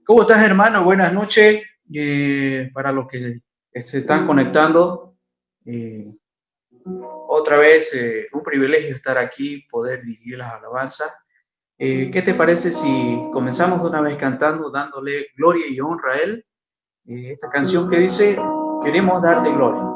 ¿Cómo estás, hermano? Buenas noches. Para los que se están conectando, eh, otra vez un privilegio estar aquí, poder dirigir las alabanzas. ¿Qué te parece si comenzamos de una vez cantando, dándole gloria y honra a Él? Esta canción que dice, queremos darte gloria.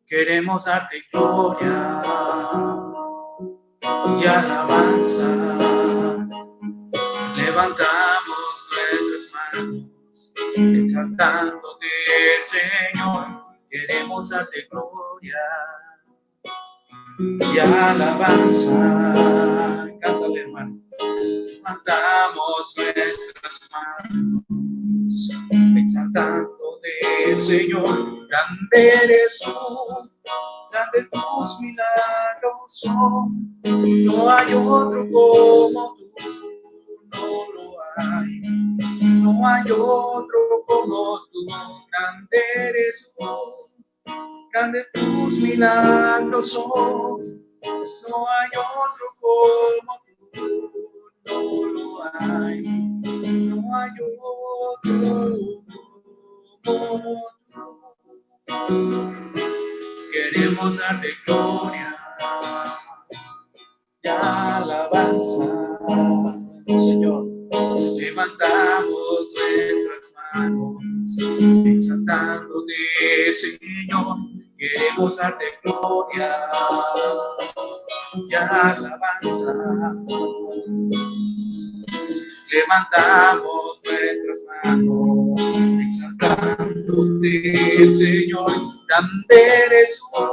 Queremos darte gloria y alabanza. Levantamos nuestras manos, exaltándote, Señor. Queremos darte gloria y alabanza. Cántale, hermano. Levantamos nuestras manos, exaltándote, Señor. Grande eres tú, grande tus milagros son. No hay otro como tú, no lo hay. No hay otro como tú, grande eres tú, grande tus milagros son. No hay otro como tú, no lo hay. No hay otro como tú. Queremos darte gloria y alabanza, Señor. Levantamos nuestras manos, exaltándote, Señor. Queremos darte gloria y alabanza. Levantamos nuestras manos, exaltándote, Señor. Grande eres tú,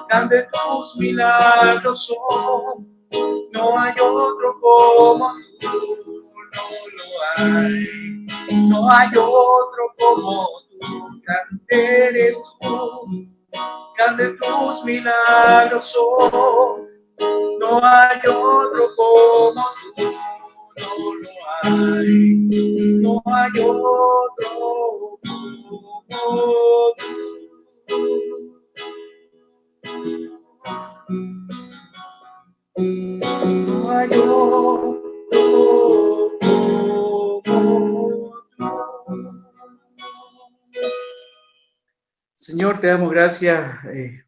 grande tus milagros son. No hay otro como tú, no lo hay. No hay otro como tú, grande eres tú, grande tus milagros son. No hay otro como tú, no lo hay. No hay otro como tú. No hay otro como tú. Señor, te damos gracias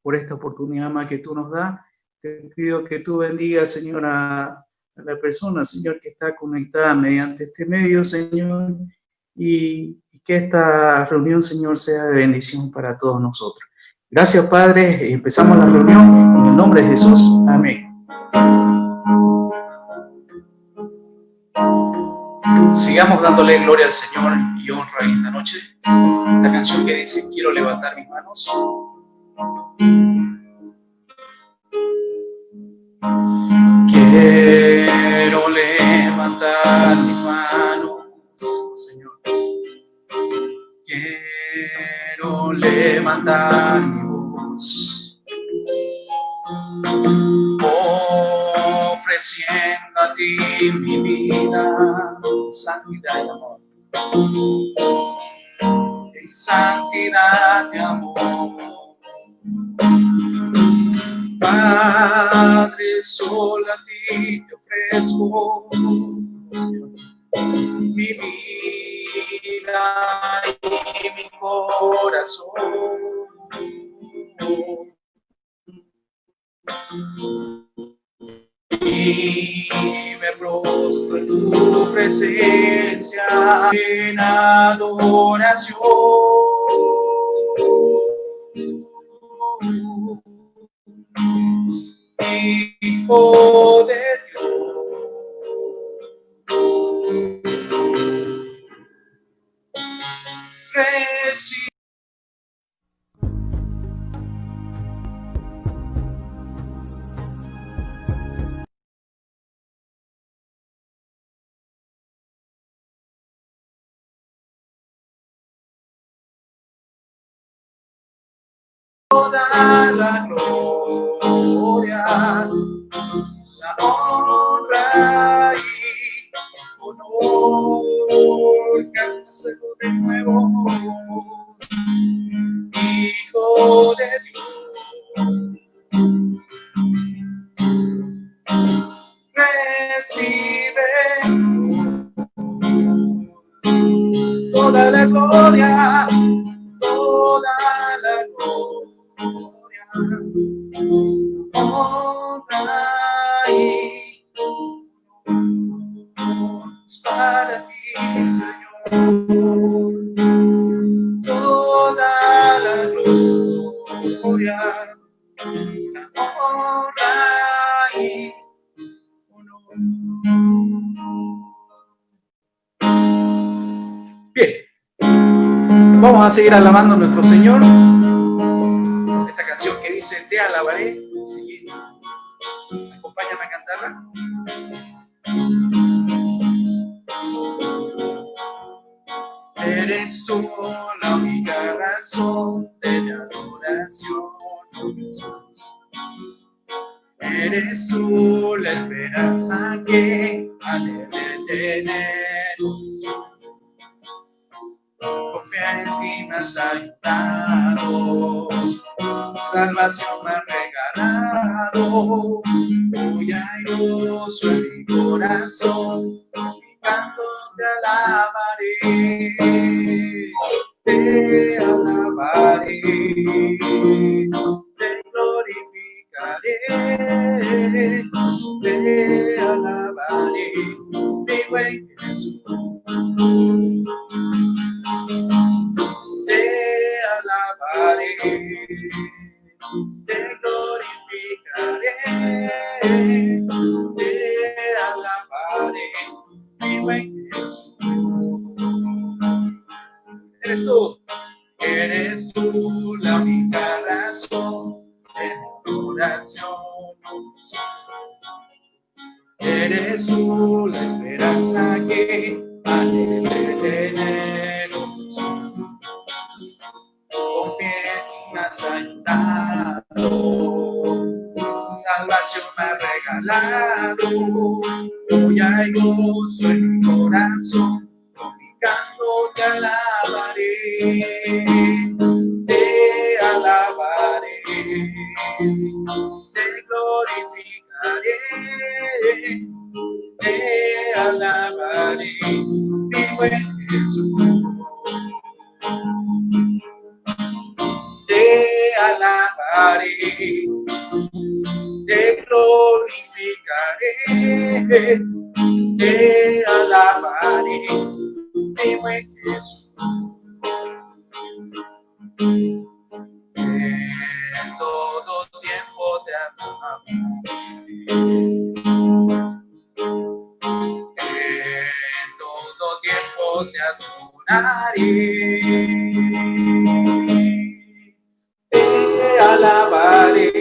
por esta oportunidad más que tú nos das. Te pido que tú bendigas, Señor, a la persona, Señor, que está conectada mediante este medio, Señor, y que esta reunión, Señor, sea de bendición para todos nosotros. Gracias, Padre. Empezamos la reunión en el nombre de Jesús. Amén. Sigamos dándole gloria al Señor y honra esta noche. Esta canción que dice, quiero levantar mis manos. Quiero levantar mis manos, Señor. Quiero levantar mi voz, ofreciendo a ti mi vida, santidad y amor. En santidad y amor. Padre, solo a ti te ofrezco mi vida y mi corazón. Y me prostro en tu presencia en adoración. Hijo de Dios. Recibe toda la gloria, la honra y honor. Cántaselo de nuevo. Hijo de Dios, recibe toda la gloria, toda la gloria, honra y honor es para ti, Señor. Toda la gloria, la honra y honor. Bien, vamos a seguir alabando a nuestro Señor. Esta canción que dice Te alabaré, sí. Acompáñame a cantarla. Eres tú la única razón de mi adoración, oh Jesús. Eres tú la esperanza que anhelo tener. Confiar en ti me has ayudado, salvación me has regalado. Hoy hay gozo en mi corazón, mi canto te alabaré, te alabaré, te glorificaré, te alabaré, mi buen Jesús. Te alabaré, te glorificaré, te alabaré, mi buen Jesús. Eres tú la única razón de mi adoración. Eres tú la esperanza que anhelo tener. Confié en ti, me has ayudado, salvación me has regalado. Hoy hay gozo en mi corazón, con mi canto te alabaré, te alabaré, te glorificaré, te alabaré, mi buen Jesús. Te alabaré, te glorificaré, te alabaré, mi buen Jesús. En todo tiempo te adoraré, en todo tiempo te adoraré. Te alabaré,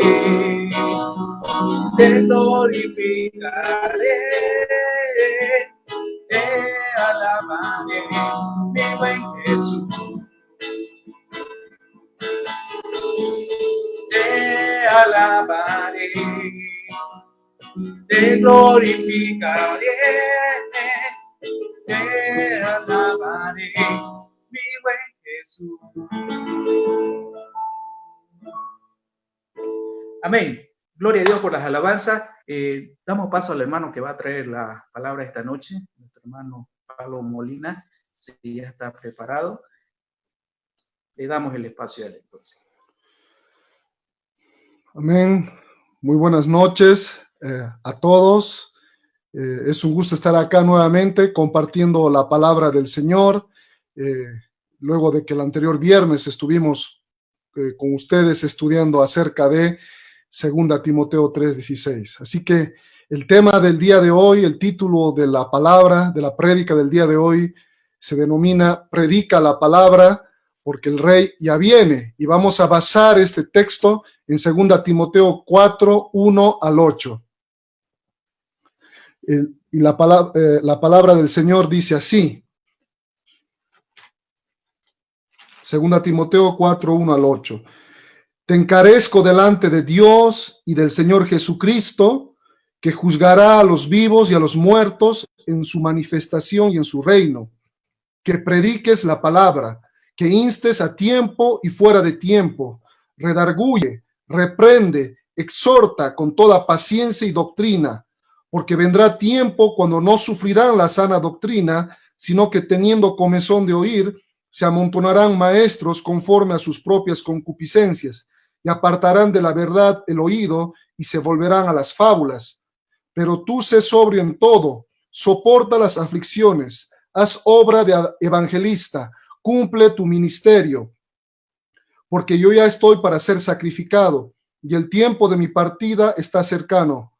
te glorificaré, te alabaré, mi buen Jesús. Te alabaré, te glorificaré, te alabaré, mi buen Jesús. Amén. Gloria a Dios por las alabanzas. Damos paso al hermano que va a traer la palabra esta noche, nuestro hermano Pablo Molina, si ya está preparado. Le damos el espacio a él entonces. Amén. Muy buenas noches a todos. Es un gusto estar acá nuevamente compartiendo la palabra del Señor. Luego de que el anterior viernes estuvimos con ustedes estudiando acerca de 2 Timoteo 3:16. Así que el tema del día de hoy, el título de la palabra, de la prédica del día de hoy, se denomina Predica la palabra, porque el rey ya viene. Y vamos a basar este texto en 2 Timoteo 4, 1 al 8. Y la palabra del Señor dice así. 2 Timoteo 4, 1 al 8. Te encarezco delante de Dios y del Señor Jesucristo, que juzgará a los vivos y a los muertos en su manifestación y en su reino. Que prediques la palabra, que instes a tiempo y fuera de tiempo, redarguye, reprende, exhorta con toda paciencia y doctrina, porque vendrá tiempo cuando no sufrirán la sana doctrina, sino que teniendo comezón de oír, se amontonarán maestros conforme a sus propias concupiscencias, y apartarán de la verdad el oído y se volverán a las fábulas. Pero tú sé sobrio en todo, soporta las aflicciones, haz obra de evangelista, cumple tu ministerio, porque yo ya estoy para ser sacrificado, y el tiempo de mi partida está cercano.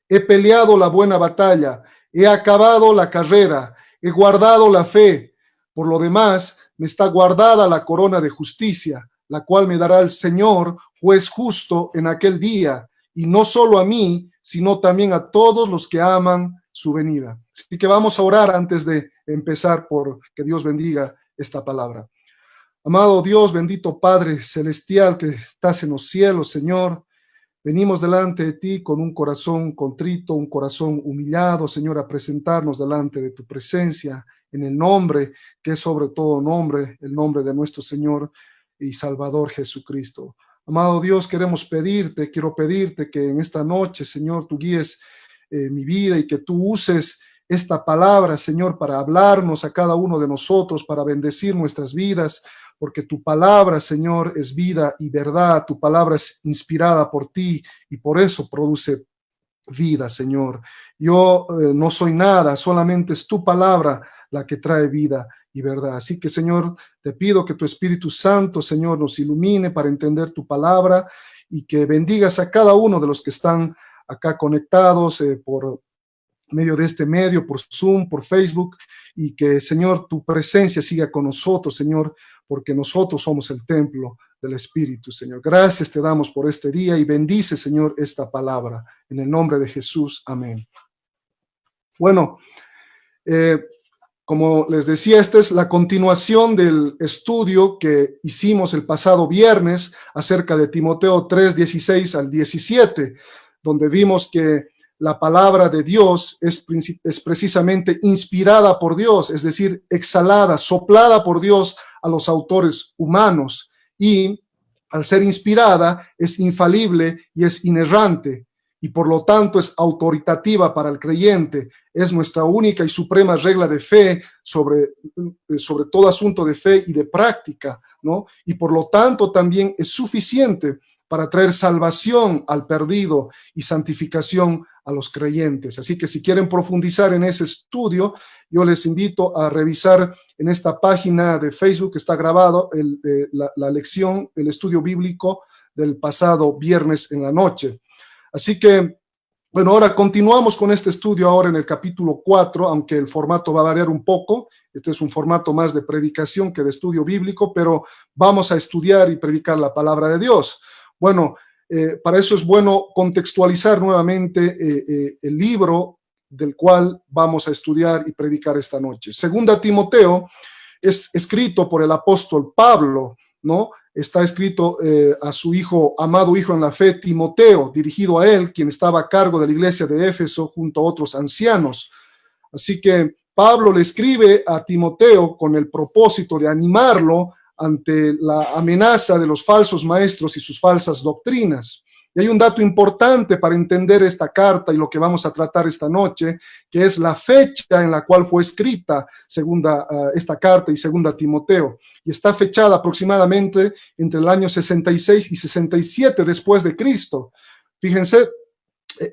He peleado la buena batalla, he acabado la carrera, he guardado la fe. Por lo demás, me está guardada la corona de justicia, la cual me dará el Señor, juez justo, en aquel día, y no solo a mí, sino también a todos los que aman su venida. Así que vamos a orar antes de empezar, por que Dios bendiga esta palabra. Amado Dios, bendito Padre celestial que estás en los cielos, Señor, venimos delante de ti con un corazón contrito, un corazón humillado, Señor, a presentarnos delante de tu presencia en el nombre que es sobre todo nombre, el nombre de nuestro Señor y Salvador Jesucristo. Amado Dios, quiero pedirte que en esta noche, Señor, tú guíes mi vida y que tú uses esta palabra, Señor, para hablarnos a cada uno de nosotros, para bendecir nuestras vidas, porque tu palabra, Señor, es vida y verdad, tu palabra es inspirada por ti y por eso produce vida, Señor. Yo no soy nada, solamente es tu palabra la que trae vida y verdad. Así que, Señor, te pido que tu Espíritu Santo, Señor, nos ilumine para entender tu palabra y que bendigas a cada uno de los que están acá conectados por medio de este medio, por Zoom, por Facebook, y que, Señor, tu presencia siga con nosotros, Señor, porque nosotros somos el templo del Espíritu, Señor. Gracias te damos por este día y bendice, Señor, esta palabra. En el nombre de Jesús, amén. Bueno, como les decía, esta es la continuación del estudio que hicimos el pasado viernes acerca de Timoteo 3, 16 al 17, donde vimos que la palabra de Dios es precisamente inspirada por Dios, es decir, exhalada, soplada por Dios a los autores humanos, y al ser inspirada es infalible y es inerrante, y por lo tanto es autoritativa para el creyente. Es nuestra única y suprema regla de fe sobre todo asunto de fe y de práctica, ¿no? Y por lo tanto también es suficiente para traer salvación al perdido y santificación a los creyentes. Así que si quieren profundizar en ese estudio, yo les invito a revisar en esta página de Facebook que está grabado la lección, el estudio bíblico del pasado viernes en la noche. Así que, bueno, ahora continuamos con este estudio ahora en el capítulo 4, aunque el formato va a variar un poco. Este es un formato más de predicación que de estudio bíblico, pero vamos a estudiar y predicar la palabra de Dios. Bueno, para eso es bueno contextualizar nuevamente el libro del cual vamos a estudiar y predicar esta noche. 2 Timoteo es escrito por el apóstol Pablo, ¿no? Está escrito a su amado hijo en la fe, Timoteo, dirigido a él, quien estaba a cargo de la iglesia de Éfeso junto a otros ancianos. Así que Pablo le escribe a Timoteo con el propósito de animarlo ante la amenaza de los falsos maestros y sus falsas doctrinas. Y hay un dato importante para entender esta carta y lo que vamos a tratar esta noche, que es la fecha en la cual fue escrita esta carta y 2 Timoteo. Y está fechada aproximadamente entre el año 66 y 67 después de Cristo. Fíjense,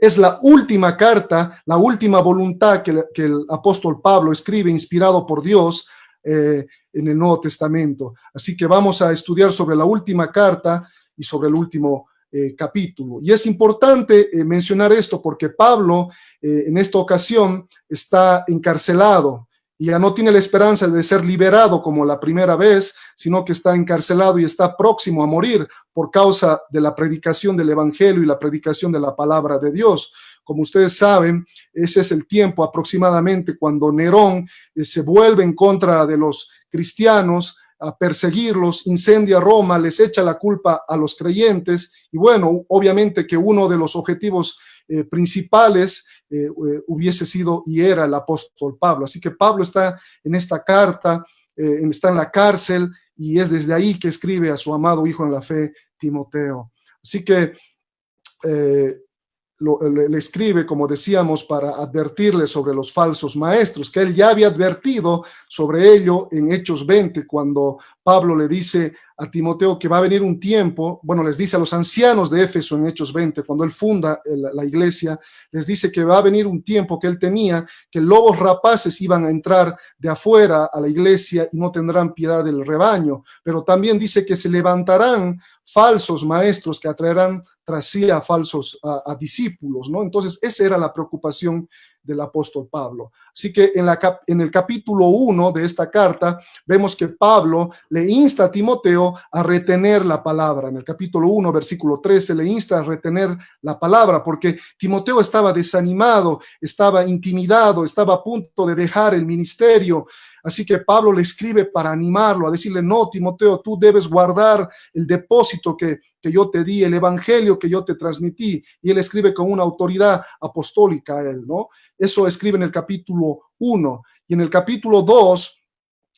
es la última carta, la última voluntad que el apóstol Pablo escribe, inspirado por Dios, en el Nuevo Testamento. Así que vamos a estudiar sobre la última carta y sobre el último capítulo. Y es importante mencionar esto porque Pablo en esta ocasión está encarcelado y ya no tiene la esperanza de ser liberado como la primera vez, sino que está encarcelado y está próximo a morir por causa de la predicación del evangelio y la predicación de la palabra de Dios. Como ustedes saben, ese es el tiempo aproximadamente cuando Nerón se vuelve en contra de los cristianos, a perseguirlos, incendia Roma, les echa la culpa a los creyentes y bueno, obviamente que uno de los objetivos principales hubiese sido y era el apóstol Pablo. Así que Pablo está en esta carta, está en la cárcel y es desde ahí que escribe a su amado hijo en la fe, Timoteo. Así que le escribe, como decíamos, para advertirle sobre los falsos maestros, que él ya había advertido sobre ello en Hechos 20, cuando Pablo le dice a Timoteo que va a venir un tiempo, bueno, les dice a los ancianos de Éfeso en Hechos 20, cuando él funda la iglesia, les dice que va a venir un tiempo que él temía, que lobos rapaces iban a entrar de afuera a la iglesia y no tendrán piedad del rebaño, pero también dice que se levantarán falsos maestros que atraerán tras sí a falsos a discípulos, ¿no? Entonces, esa era la preocupación del apóstol Pablo. Así que en el capítulo 1 de esta carta, vemos que Pablo le insta a Timoteo a retener la palabra. En el capítulo 1, versículo 13, le insta a retener la palabra, porque Timoteo estaba desanimado, estaba intimidado, estaba a punto de dejar el ministerio. Así que Pablo le escribe para animarlo, a decirle, no, Timoteo, tú debes guardar el depósito que yo te di, el evangelio que yo te transmití. Y él escribe con una autoridad apostólica a él, ¿no? Eso escribe en el capítulo 1. Y en el capítulo 2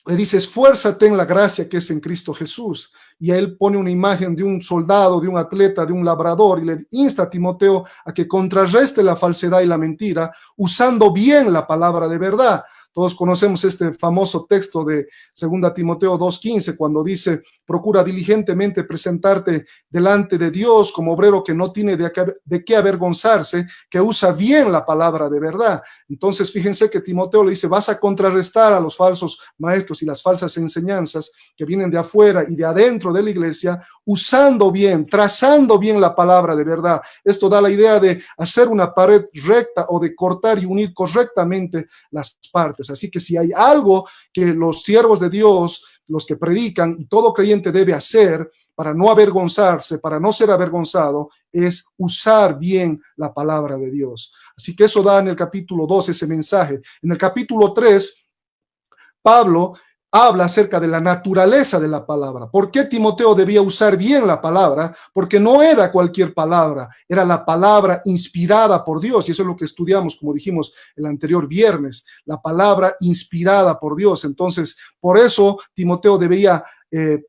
le dice, esfuérzate en la gracia que es en Cristo Jesús. Y él pone una imagen de un soldado, de un atleta, de un labrador, y le insta a Timoteo a que contrarreste la falsedad y la mentira, usando bien la palabra de verdad. Todos conocemos este famoso texto de 2 Timoteo 2:15, cuando dice, procura diligentemente presentarte delante de Dios como obrero que no tiene de qué avergonzarse, que usa bien la palabra de verdad. Entonces, fíjense que Timoteo le dice, vas a contrarrestar a los falsos maestros y las falsas enseñanzas que vienen de afuera y de adentro de la iglesia, usando bien, trazando bien la palabra de verdad. Esto da la idea de hacer una pared recta o de cortar y unir correctamente las partes. Así que si hay algo que los siervos de Dios, los que predican y todo creyente debe hacer para no avergonzarse, para no ser avergonzado, es usar bien la palabra de Dios. Así que eso da en el capítulo 2 ese mensaje. En el capítulo 3, Pablo habla acerca de la naturaleza de la palabra. ¿Por qué Timoteo debía usar bien la palabra? Porque no era cualquier palabra, era la palabra inspirada por Dios, y eso es lo que estudiamos, como dijimos el anterior viernes, la palabra inspirada por Dios. Entonces, por eso Timoteo debía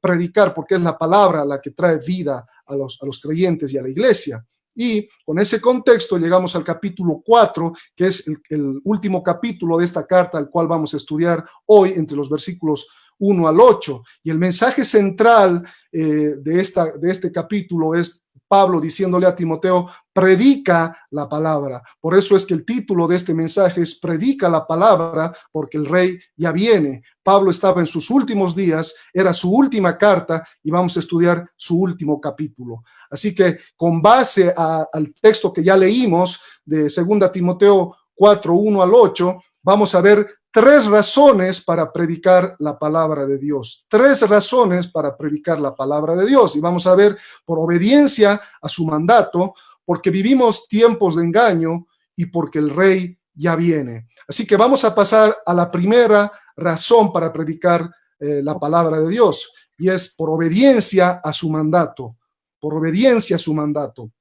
predicar, porque es la palabra la que trae vida a los creyentes y a la iglesia. Y con ese contexto llegamos al capítulo 4, que es el último capítulo de esta carta, al cual vamos a estudiar hoy entre los versículos 1 al 8. Y el mensaje central de este capítulo es Pablo diciéndole a Timoteo, predica la palabra. Por eso es que el título de este mensaje es Predica la palabra, porque el rey ya viene. Pablo estaba en sus últimos días, era su última carta y vamos a estudiar su último capítulo. Así que con base al texto que ya leímos de 2 Timoteo 4, 1 al 8, vamos a ver 3 razones para predicar la palabra de Dios. 3 razones para predicar la palabra de Dios. Y vamos a ver por obediencia a su mandato, porque vivimos tiempos de engaño y porque el rey ya viene. Así que vamos a pasar a la primera razón para predicar la palabra de Dios, y es por obediencia a su mandato. Por obediencia a su mandato.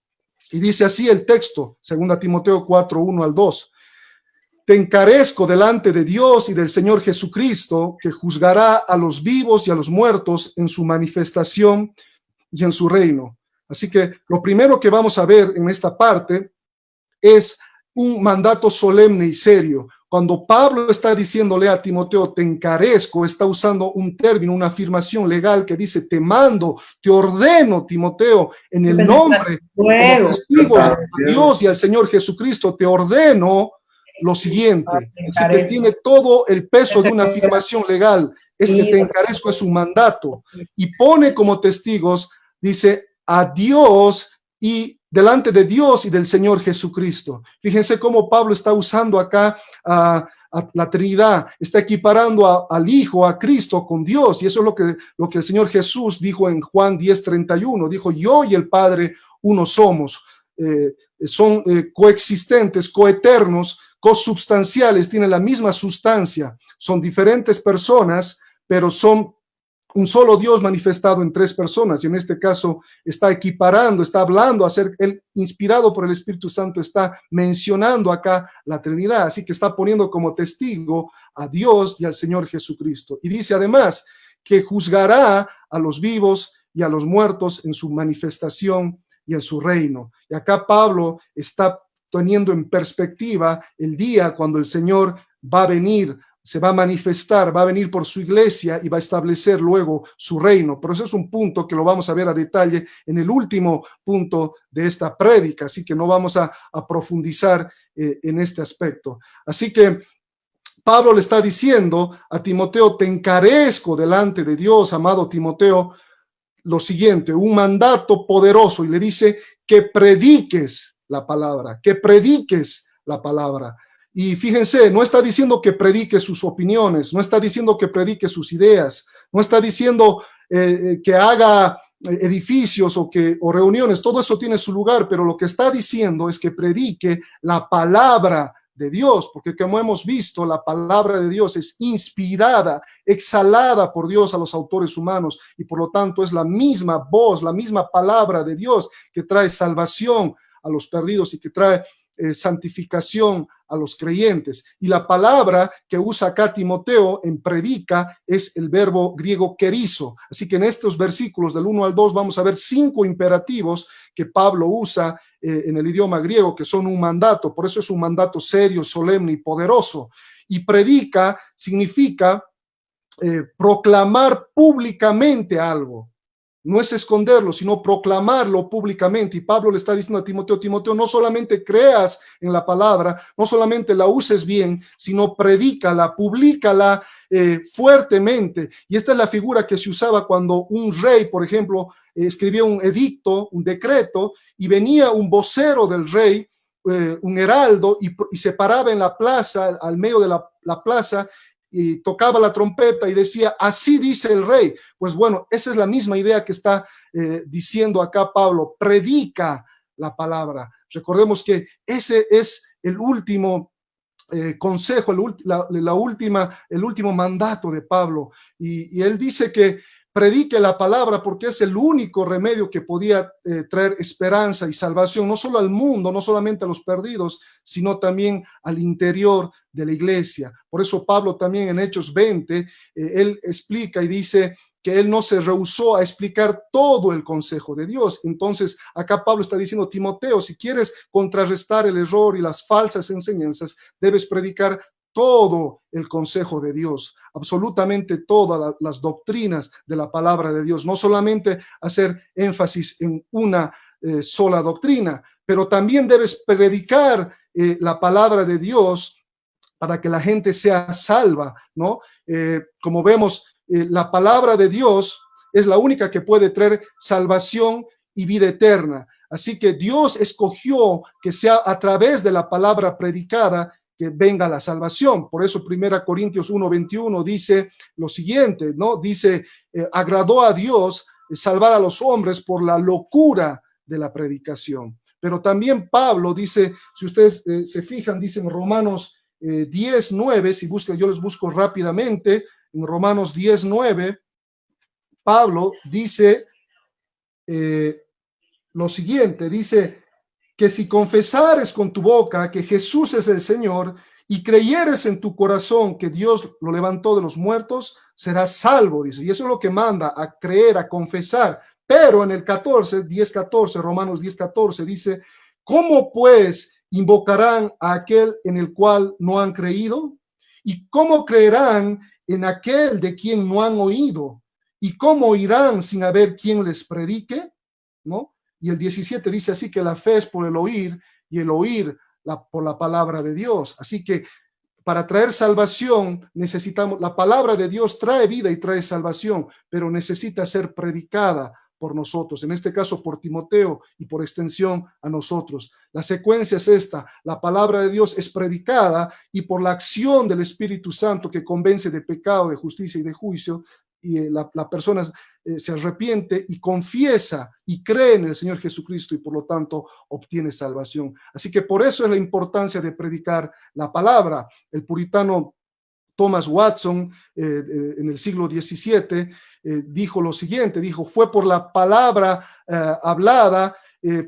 Y dice así el texto, 2 Timoteo 4, 1 al 2. Te encarezco delante de Dios y del Señor Jesucristo, que juzgará a los vivos y a los muertos en su manifestación y en su reino. Así que lo primero que vamos a ver en esta parte es un mandato solemne y serio. Cuando Pablo está diciéndole a Timoteo, te encarezco, está usando un término, una afirmación legal que dice, te mando, te ordeno, Timoteo, en el nombre de los testigos a Dios y al Señor Jesucristo, te ordeno lo siguiente. Así que tiene todo el peso de una afirmación legal. Este te encarezco es un mandato. Y pone como testigos, dice, a Dios y delante de Dios y del Señor Jesucristo. Fíjense cómo Pablo está usando acá a la Trinidad, está equiparando al Hijo, a Cristo con Dios, y eso es lo que el Señor Jesús dijo en Juan 10:31, dijo: yo y el Padre uno somos. Son coexistentes, coeternos, consubstanciales, tienen la misma sustancia, son diferentes personas, pero son un solo Dios manifestado en tres personas, y en este caso está equiparando, está hablando, él, inspirado por el Espíritu Santo, está mencionando acá la Trinidad, así que está poniendo como testigo a Dios y al Señor Jesucristo. Y dice además que juzgará a los vivos y a los muertos en su manifestación y en su reino. Y acá Pablo está teniendo en perspectiva el día cuando el Señor va a venir, se va a manifestar, va a venir por su iglesia y va a establecer luego su reino. Pero eso es un punto que lo vamos a ver a detalle en el último punto de esta prédica, así que no vamos a profundizar en este aspecto. Así que Pablo le está diciendo a Timoteo: te encarezco delante de Dios, amado Timoteo, lo siguiente, un mandato poderoso, y le dice que prediques la palabra, que prediques la palabra. Y fíjense, no está diciendo que predique sus opiniones, no está diciendo que predique sus ideas, no está diciendo que haga edificios o reuniones, todo eso tiene su lugar, pero lo que está diciendo es que predique la palabra de Dios, porque como hemos visto, la palabra de Dios es inspirada, exhalada por Dios a los autores humanos, y por lo tanto es la misma voz, la misma palabra de Dios que trae salvación a los perdidos y que trae santificación a los creyentes. Y la palabra que usa acá Timoteo en predica es el verbo griego kerizo. Así que en estos versículos del 1 al 2 vamos a ver 5 imperativos que Pablo usa en el idioma griego, que son un mandato. Por eso es un mandato serio, solemne y poderoso. Y predica significa proclamar públicamente algo. No es esconderlo, sino proclamarlo públicamente. Y Pablo le está diciendo a Timoteo: Timoteo, no solamente creas en la palabra, no solamente la uses bien, sino predícala, públicala fuertemente. Y esta es la figura que se usaba cuando un rey, por ejemplo, escribía un edicto, un decreto, y venía un vocero del rey, un heraldo, y se paraba en la plaza, al medio de la plaza, y tocaba la trompeta y decía: así dice el rey. Pues bueno, esa es la misma idea que está diciendo acá Pablo: predica la palabra. Recordemos que ese es el último consejo, el último mandato de Pablo, y él dice que predique la palabra porque es el único remedio que podía traer esperanza y salvación, no solo al mundo, no solamente a los perdidos, sino también al interior de la iglesia. Por eso Pablo también en Hechos 20, él explica y dice que él no se rehusó a explicar todo el consejo de Dios. Entonces acá Pablo está diciendo: Timoteo, si quieres contrarrestar el error y las falsas enseñanzas, debes predicar todo el consejo de Dios, absolutamente todas las doctrinas de la palabra de Dios, no solamente hacer énfasis en una sola doctrina, pero también debes predicar la palabra de Dios para que la gente sea salva, ¿no? Como vemos, la palabra de Dios es la única que puede traer salvación y vida eterna. Así que Dios escogió que sea a través de la palabra predicada que venga la salvación. Por eso 1 Corintios 1:21 dice lo siguiente, ¿no? Dice, agradó a Dios salvar a los hombres por la locura de la predicación. Pero también Pablo dice, si ustedes se fijan, dice en Romanos 10:9, si buscan, yo les busco rápidamente, en Romanos 10:9, Pablo dice lo siguiente, dice que si confesares con tu boca que Jesús es el Señor y creyeres en tu corazón que Dios lo levantó de los muertos, serás salvo, dice. Y eso es lo que manda, a creer, a confesar. Pero en el 10:14, Romanos 10:14 dice: ¿cómo pues invocarán a aquel en el cual no han creído? ¿Y cómo creerán en aquel de quien no han oído? ¿Y cómo oirán sin haber quien les predique? ¿No? Y el 17 dice así que la fe es por el oír y el oír por la palabra de Dios. Así que para traer salvación necesitamos, la palabra de Dios trae vida y trae salvación, pero necesita ser predicada por nosotros, en este caso por Timoteo y por extensión a nosotros. La secuencia es esta: la palabra de Dios es predicada y por la acción del Espíritu Santo que convence de pecado, de justicia y de juicio, y la persona se arrepiente y confiesa y cree en el Señor Jesucristo y por lo tanto obtiene salvación. Así que por eso es la importancia de predicar la palabra. El puritano Thomas Watson, en el siglo XVII, dijo lo siguiente, dijo: fue por la palabra hablada,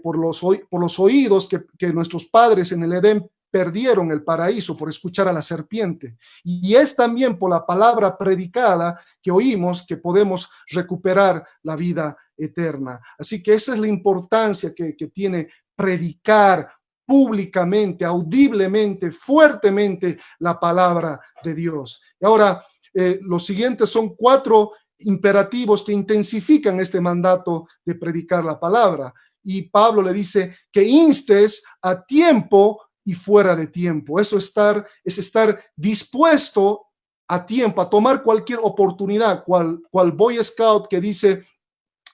por los oídos que nuestros padres en el Edén perdieron el paraíso por escuchar a la serpiente. Y es también por la palabra predicada que oímos que podemos recuperar la vida eterna. Así que esa es la importancia que tiene predicar públicamente, audiblemente, fuertemente la palabra de Dios. Y ahora, los siguientes son 4 imperativos que intensifican este mandato de predicar la palabra. Y Pablo le dice que instes a tiempo y fuera de tiempo. Eso es estar dispuesto a tiempo, a tomar cualquier oportunidad, cual Boy Scout que dice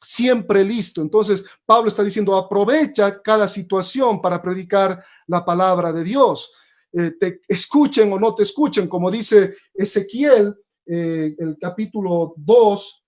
siempre listo. Entonces Pablo está diciendo: aprovecha cada situación para predicar la palabra de Dios. Te escuchen o no te escuchen, como dice Ezequiel, el capítulo 2,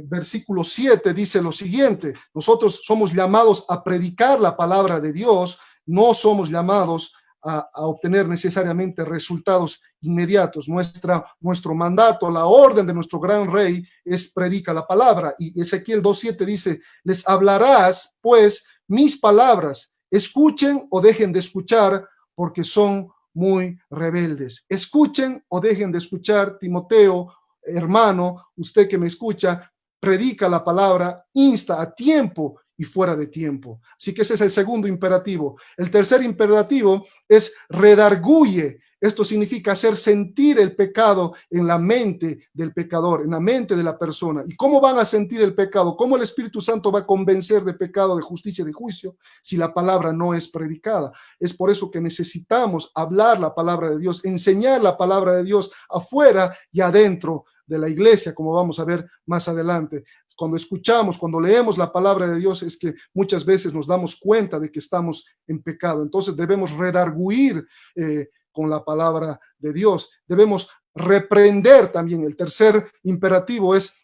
versículo 7, dice lo siguiente: nosotros somos llamados a predicar la palabra de Dios, no somos llamados a obtener necesariamente resultados inmediatos. Nuestro mandato, la orden de nuestro gran rey es predica la palabra. Y Ezequiel 2:7 dice: les hablarás pues mis palabras, escuchen o dejen de escuchar, porque son muy rebeldes. Escuchen o dejen de escuchar. Timoteo, hermano, usted que me escucha, predica la palabra, insta a tiempo y fuera de tiempo. Así que ese es el segundo imperativo. El tercer imperativo es redarguye. Esto significa hacer sentir el pecado en la mente del pecador, en la mente de la persona. ¿Y cómo van a sentir el pecado? ¿Cómo el Espíritu Santo va a convencer de pecado, de justicia y de juicio si la palabra no es predicada? Es por eso que necesitamos hablar la palabra de Dios, enseñar la palabra de Dios afuera y adentro de la iglesia, como vamos a ver más adelante. Cuando escuchamos, cuando leemos la palabra de Dios, es que muchas veces nos damos cuenta de que estamos en pecado. Entonces debemos redarguir con la palabra de Dios. Debemos reprender también. El tercer imperativo es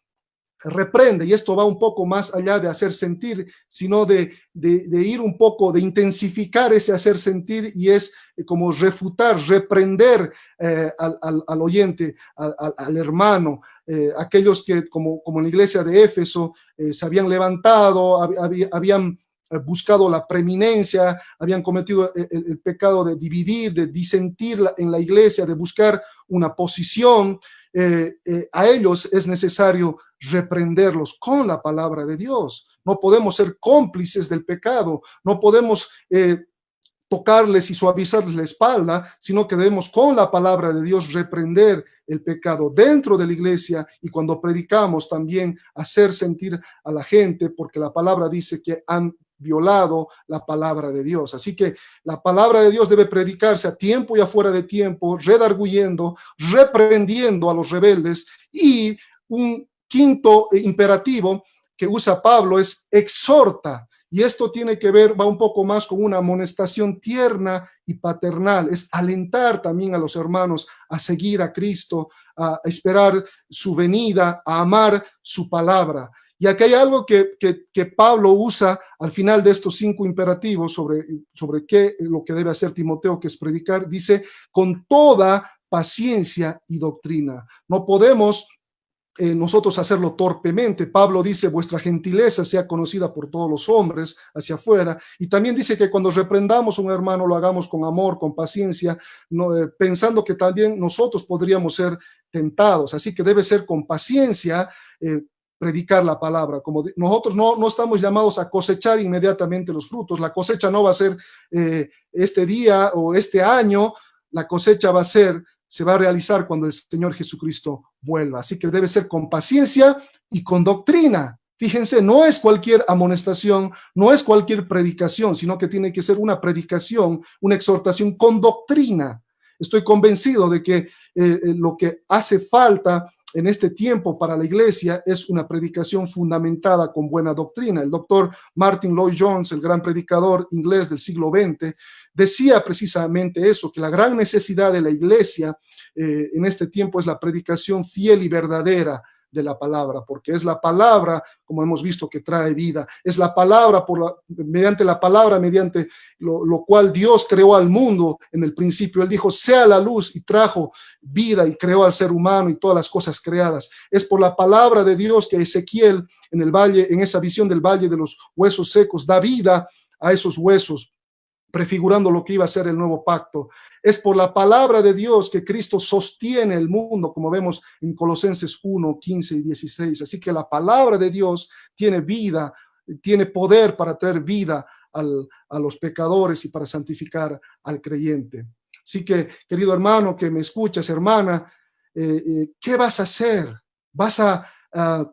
reprende, y esto va un poco más allá de hacer sentir, sino de ir un poco, de intensificar ese hacer sentir, y es como refutar, reprender al oyente, al hermano, aquellos que como en la iglesia de Éfeso se habían levantado, habían buscado la preeminencia, habían cometido el pecado de dividir, de disentir en la iglesia, de buscar una posición. A ellos es necesario reprenderlos con la palabra de Dios. No podemos ser cómplices del pecado, no podemos tocarles y suavizarles la espalda, sino que debemos con la palabra de Dios reprender el pecado dentro de la iglesia, y cuando predicamos también hacer sentir a la gente, porque la palabra dice que han violado la palabra de Dios. Así que la palabra de Dios debe predicarse a tiempo y afuera de tiempo, redarguyendo, reprendiendo a los rebeldes. Y un quinto imperativo que usa Pablo es exhorta. Y esto tiene que ver, va un poco más con una amonestación tierna y paternal. Es alentar también a los hermanos a seguir a Cristo, a esperar su venida, a amar su palabra. Y aquí hay algo que Pablo usa al final de estos 5 imperativos sobre qué lo que debe hacer Timoteo, que es predicar. Dice: con toda paciencia y doctrina. No podemos nosotros hacerlo torpemente. Pablo dice: vuestra gentileza sea conocida por todos los hombres hacia afuera. Y también dice que cuando reprendamos a un hermano lo hagamos con amor, con paciencia, pensando que también nosotros podríamos ser tentados. Así que debe ser con paciencia predicar la palabra. Como nosotros no estamos llamados a cosechar inmediatamente los frutos. La cosecha no va a ser este día o este año. La cosecha se va a realizar cuando el Señor Jesucristo vuelva. Así que debe ser con paciencia y con doctrina. Fíjense, no es cualquier amonestación, no es cualquier predicación, sino que tiene que ser una predicación, una exhortación con doctrina. Estoy convencido de que lo que hace falta en este tiempo para la iglesia es una predicación fundamentada con buena doctrina. El doctor Martin Lloyd-Jones, el gran predicador inglés del siglo XX, decía precisamente eso, que la gran necesidad de la iglesia en este tiempo es la predicación fiel y verdadera de la palabra, porque es la palabra, como hemos visto, que trae vida. Es la palabra, mediante la palabra, mediante lo cual Dios creó al mundo en el principio. Él dijo, sea la luz, y trajo vida y creó al ser humano y todas las cosas creadas. Es por la palabra de Dios que Ezequiel, en el valle, en esa visión del valle de los huesos secos, da vida a esos huesos, prefigurando lo que iba a ser el nuevo pacto. Es por la palabra de Dios que Cristo sostiene el mundo, como vemos en Colosenses 1, 15 y 16. Así que la palabra de Dios tiene vida, tiene poder para traer vida a los pecadores y para santificar al creyente. Así que, querido hermano que me escuchas, hermana, ¿qué vas a hacer? ¿Vas a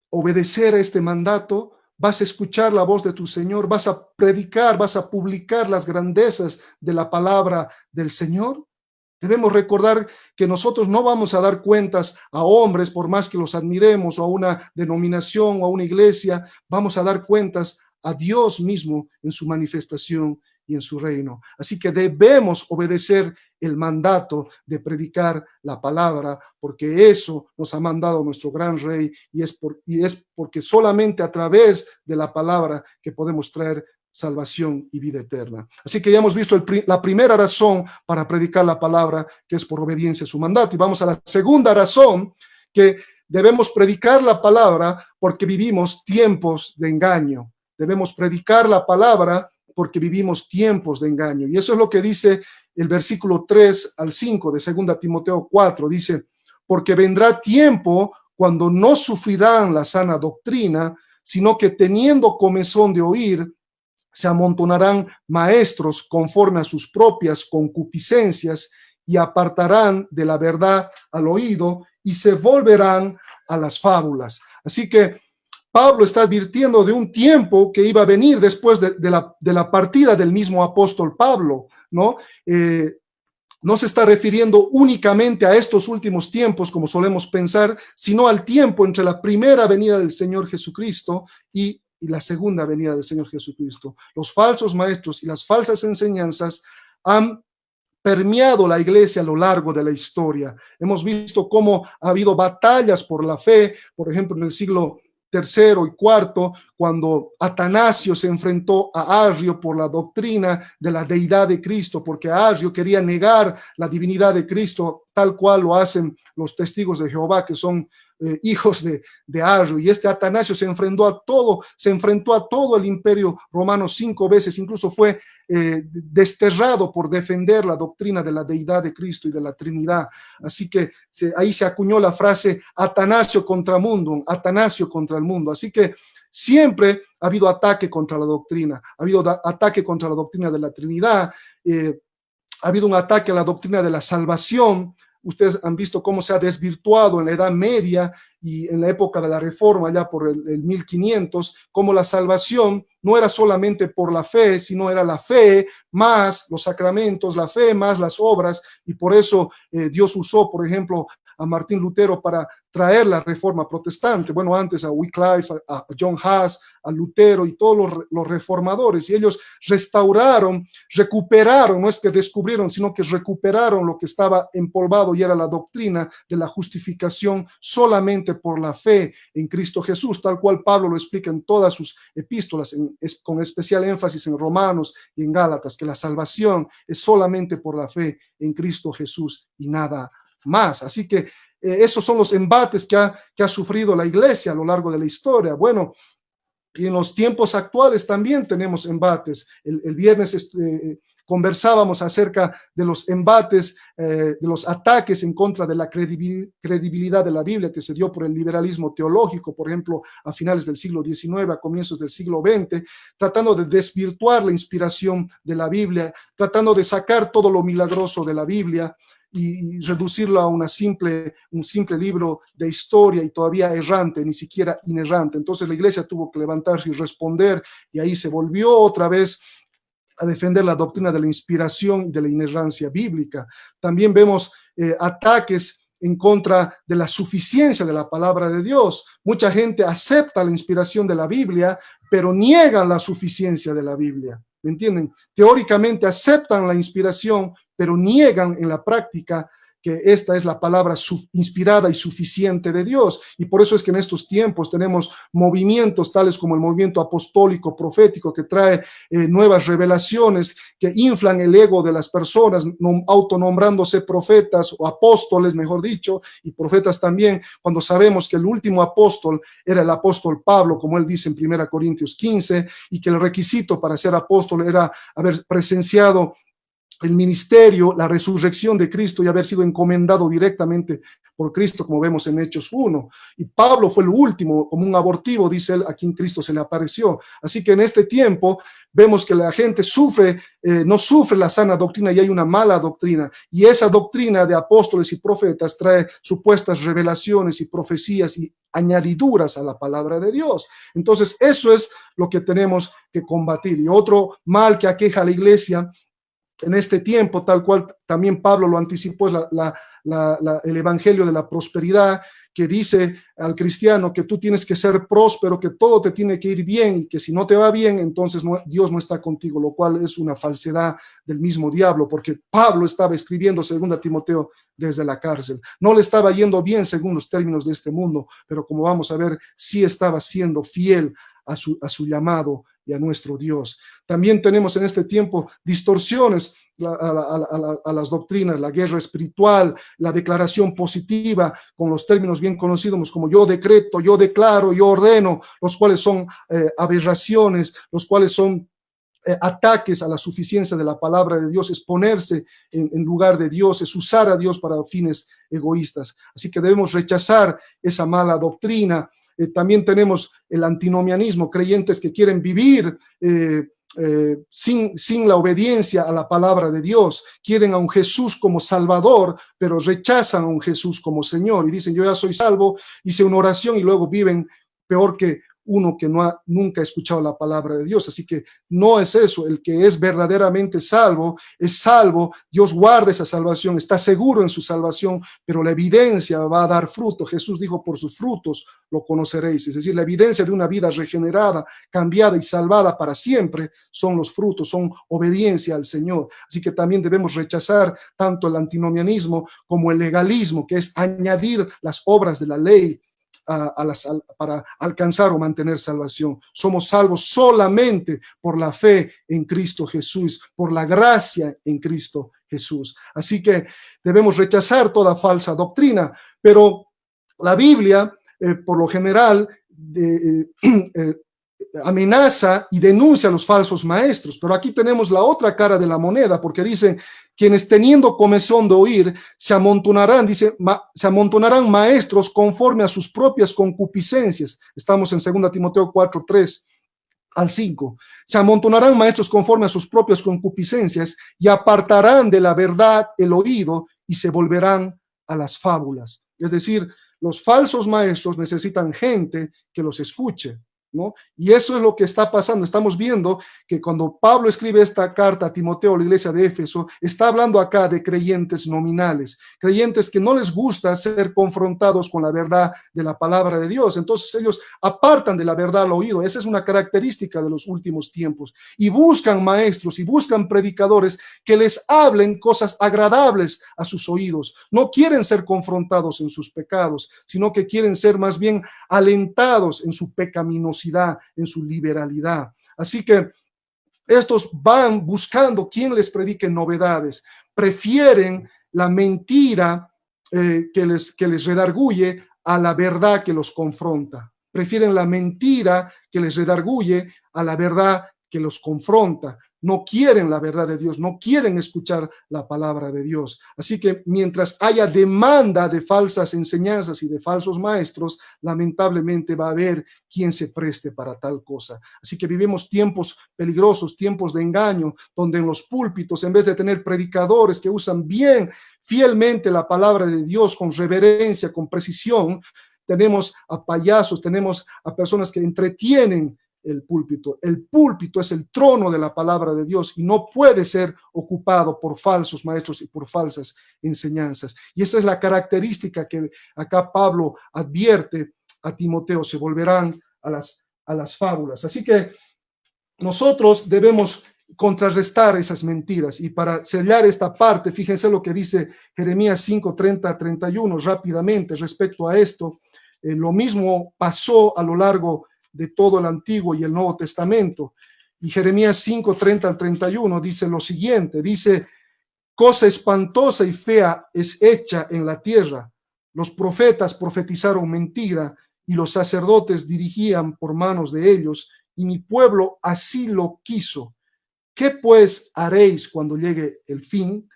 obedecer a este mandato? ¿Vas a escuchar la voz de tu Señor? ¿Vas a predicar? ¿Vas a publicar las grandezas de la palabra del Señor? Debemos recordar que nosotros no vamos a dar cuentas a hombres, por más que los admiremos, o a una denominación o a una iglesia. Vamos a dar cuentas a Dios mismo en su manifestación y en su reino. Así que debemos obedecer el mandato de predicar la palabra, porque eso nos ha mandado nuestro gran rey, y es porque solamente a través de la palabra que podemos traer salvación y vida eterna. Así que ya hemos visto la primera razón para predicar la palabra, que es por obediencia a su mandato. Y vamos a la segunda razón, que debemos predicar la palabra porque vivimos tiempos de engaño. Debemos predicar la palabra porque vivimos tiempos de engaño. Y eso es lo que dice el versículo 3 al 5 de 2 Timoteo 4. Dice, porque vendrá tiempo cuando no sufrirán la sana doctrina, sino que teniendo comezón de oír, se amontonarán maestros conforme a sus propias concupiscencias y apartarán de la verdad al oído y se volverán a las fábulas. Así que Pablo está advirtiendo de un tiempo que iba a venir después de la partida del mismo apóstol Pablo, ¿no? No se está refiriendo únicamente a estos últimos tiempos, como solemos pensar, sino al tiempo entre la primera venida del Señor Jesucristo y la segunda venida del Señor Jesucristo. Los falsos maestros y las falsas enseñanzas han permeado la iglesia a lo largo de la historia. Hemos visto cómo ha habido batallas por la fe, por ejemplo, en el siglo tercero y cuarto, cuando Atanasio se enfrentó a Arrio por la doctrina de la deidad de Cristo, porque Arrio quería negar la divinidad de Cristo, tal cual lo hacen los testigos de Jehová, que son hijos de Arrio. Y este Atanasio se enfrentó a todo el imperio romano 5 veces, incluso fue desterrado por defender la doctrina de la deidad de Cristo y de la Trinidad. Así que ahí se acuñó la frase Atanasio contra mundum, Atanasio contra el mundo. Así que siempre ha habido ataque contra la doctrina, ha habido ataque contra la doctrina de la Trinidad, ha habido un ataque a la doctrina de la salvación. Ustedes han visto cómo se ha desvirtuado en la Edad Media y en la época de la Reforma, ya por el 1500, cómo la salvación no era solamente por la fe, sino era la fe más los sacramentos, la fe más las obras, y por eso Dios usó, por ejemplo, a Martín Lutero para traer la reforma protestante. Bueno, antes a Wycliffe, a John Huss, a Lutero y todos los reformadores, y ellos recuperaron, no es que descubrieron, sino que recuperaron lo que estaba empolvado y era la doctrina de la justificación solamente por la fe en Cristo Jesús, tal cual Pablo lo explica en todas sus epístolas, con especial énfasis en Romanos y en Gálatas, que la salvación es solamente por la fe en Cristo Jesús y nada más. Así que esos son los embates que ha sufrido la iglesia a lo largo de la historia. Bueno, y en los tiempos actuales también tenemos embates. El viernes conversábamos acerca de los embates, de los ataques en contra de la credibilidad de la Biblia que se dio por el liberalismo teológico, por ejemplo, a finales del siglo XIX, a comienzos del siglo XX, tratando de desvirtuar la inspiración de la Biblia, tratando de sacar todo lo milagroso de la Biblia y reducirlo a un simple libro de historia y todavía errante, ni siquiera inerrante. Entonces la iglesia tuvo que levantarse y responder, y ahí se volvió otra vez a defender la doctrina de la inspiración y de la inerrancia bíblica. También vemos ataques en contra de la suficiencia de la palabra de Dios. Mucha gente acepta la inspiración de la Biblia, pero niegan la suficiencia de la Biblia. ¿Me entienden? Teóricamente aceptan la inspiración, pero niegan en la práctica que esta es la palabra inspirada y suficiente de Dios. Y por eso es que en estos tiempos tenemos movimientos tales como el movimiento apostólico, profético, que trae nuevas revelaciones, que inflan el ego de las personas, autonombrándose profetas o apóstoles, mejor dicho, y profetas también, cuando sabemos que el último apóstol era el apóstol Pablo, como él dice en 1 Corintios 15, y que el requisito para ser apóstol era haber presenciado el ministerio, la resurrección de Cristo y haber sido encomendado directamente por Cristo, como vemos en Hechos 1. Y Pablo fue el último, como un abortivo, dice él, a quien Cristo se le apareció. Así que en este tiempo vemos que la gente no sufre la sana doctrina y hay una mala doctrina. Y esa doctrina de apóstoles y profetas trae supuestas revelaciones y profecías y añadiduras a la palabra de Dios. Entonces, eso es lo que tenemos que combatir. Y otro mal que aqueja a la iglesia en este tiempo, tal cual también Pablo lo anticipó, es el evangelio de la prosperidad, que dice al cristiano que tú tienes que ser próspero, que todo te tiene que ir bien, y que si no te va bien, entonces Dios no está contigo, lo cual es una falsedad del mismo diablo, porque Pablo estaba escribiendo 2 Timoteo desde la cárcel. No le estaba yendo bien según los términos de este mundo, pero como vamos a ver, sí estaba siendo fiel a su llamado y a nuestro Dios. También tenemos en este tiempo distorsiones a las doctrinas, la guerra espiritual, la declaración positiva, con los términos bien conocidos como yo decreto, yo declaro, yo ordeno, los cuales son aberraciones, los cuales son ataques a la suficiencia de la palabra de Dios, es ponerse en lugar de Dios, es usar a Dios para fines egoístas. Así que debemos rechazar esa mala doctrina. También tenemos el antinomianismo, creyentes que quieren vivir sin la obediencia a la palabra de Dios, quieren a un Jesús como Salvador, pero rechazan a un Jesús como Señor y dicen yo ya soy salvo, hice una oración y luego viven peor que uno que nunca ha escuchado la palabra de Dios. Así que no es eso. El que es verdaderamente salvo, es salvo. Dios guarda esa salvación, está seguro en su salvación, pero la evidencia va a dar fruto. Jesús dijo, por sus frutos lo conoceréis. Es decir, la evidencia de una vida regenerada, cambiada y salvada para siempre son los frutos, son obediencia al Señor. Así que también debemos rechazar tanto el antinomianismo como el legalismo, que es añadir las obras de la ley para alcanzar o mantener salvación. Somos salvos solamente por la fe en Cristo Jesús, por la gracia en Cristo Jesús. Así que debemos rechazar toda falsa doctrina, pero la Biblia, por lo general, amenaza y denuncia a los falsos maestros. Pero aquí tenemos la otra cara de la moneda, porque dicen, quienes teniendo comezón de oír, se amontonarán, dice, se amontonarán maestros conforme a sus propias concupiscencias. Estamos en 2 Timoteo 4, 3 al 5. Se amontonarán maestros conforme a sus propias concupiscencias y apartarán de la verdad el oído y se volverán a las fábulas. Es decir, los falsos maestros necesitan gente que los escuche, ¿no? Y eso es lo que está pasando. Estamos viendo que cuando Pablo escribe esta carta a Timoteo, la iglesia de Éfeso, está hablando acá de creyentes nominales, creyentes que no les gusta ser confrontados con la verdad de la palabra de Dios. Entonces ellos apartan de la verdad al oído. Esa es una característica de los últimos tiempos. Y buscan maestros y buscan predicadores que les hablen cosas agradables a sus oídos. No quieren ser confrontados en sus pecados, sino que quieren ser más bien alentados en su pecaminosidad, en su liberalidad. Así que estos van buscando quien les predique novedades, prefieren la mentira que les redarguye a la verdad que los confronta, prefieren la mentira que les redarguye a la verdad que los confronta. No quieren la verdad de Dios, no quieren escuchar la palabra de Dios. Así que mientras haya demanda de falsas enseñanzas y de falsos maestros, lamentablemente va a haber quien se preste para tal cosa. Así que vivimos tiempos peligrosos, tiempos de engaño, donde en los púlpitos, en vez de tener predicadores que usan bien, fielmente la palabra de Dios con reverencia, con precisión, tenemos a payasos, tenemos a personas que entretienen el púlpito. El púlpito es el trono de la palabra de Dios y no puede ser ocupado por falsos maestros y por falsas enseñanzas. Y esa es la característica que acá Pablo advierte a Timoteo: se volverán a las fábulas. Así que nosotros debemos contrarrestar esas mentiras. Y para sellar esta parte, fíjense lo que dice Jeremías 5:30-31 rápidamente respecto a esto. Lo mismo pasó a lo largo de todo el Antiguo y el Nuevo Testamento. Y Jeremías 5:30-31 dice lo siguiente, dice: cosa espantosa y fea es hecha en la tierra. Los profetas profetizaron mentira y los sacerdotes dirigían por manos de ellos, y mi pueblo así lo quiso. ¿Qué pues haréis cuando llegue el fin?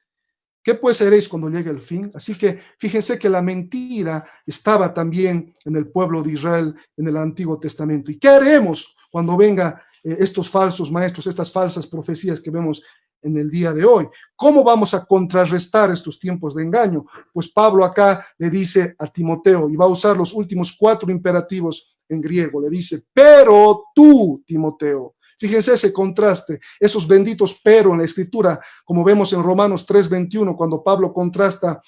¿Qué pues haréis cuando llegue el fin? Así que fíjense que la mentira estaba también en el pueblo de Israel en el Antiguo Testamento. ¿Y qué haremos cuando vengan estos falsos maestros, estas falsas profecías que vemos en el día de hoy? ¿Cómo vamos a contrarrestar estos tiempos de engaño? Pues Pablo acá le dice a Timoteo, y va a usar los últimos 4 imperativos en griego, le dice: pero tú, Timoteo. Fíjense ese contraste, esos benditos pero en la escritura, como vemos en Romanos 3:21, cuando Pablo contrasta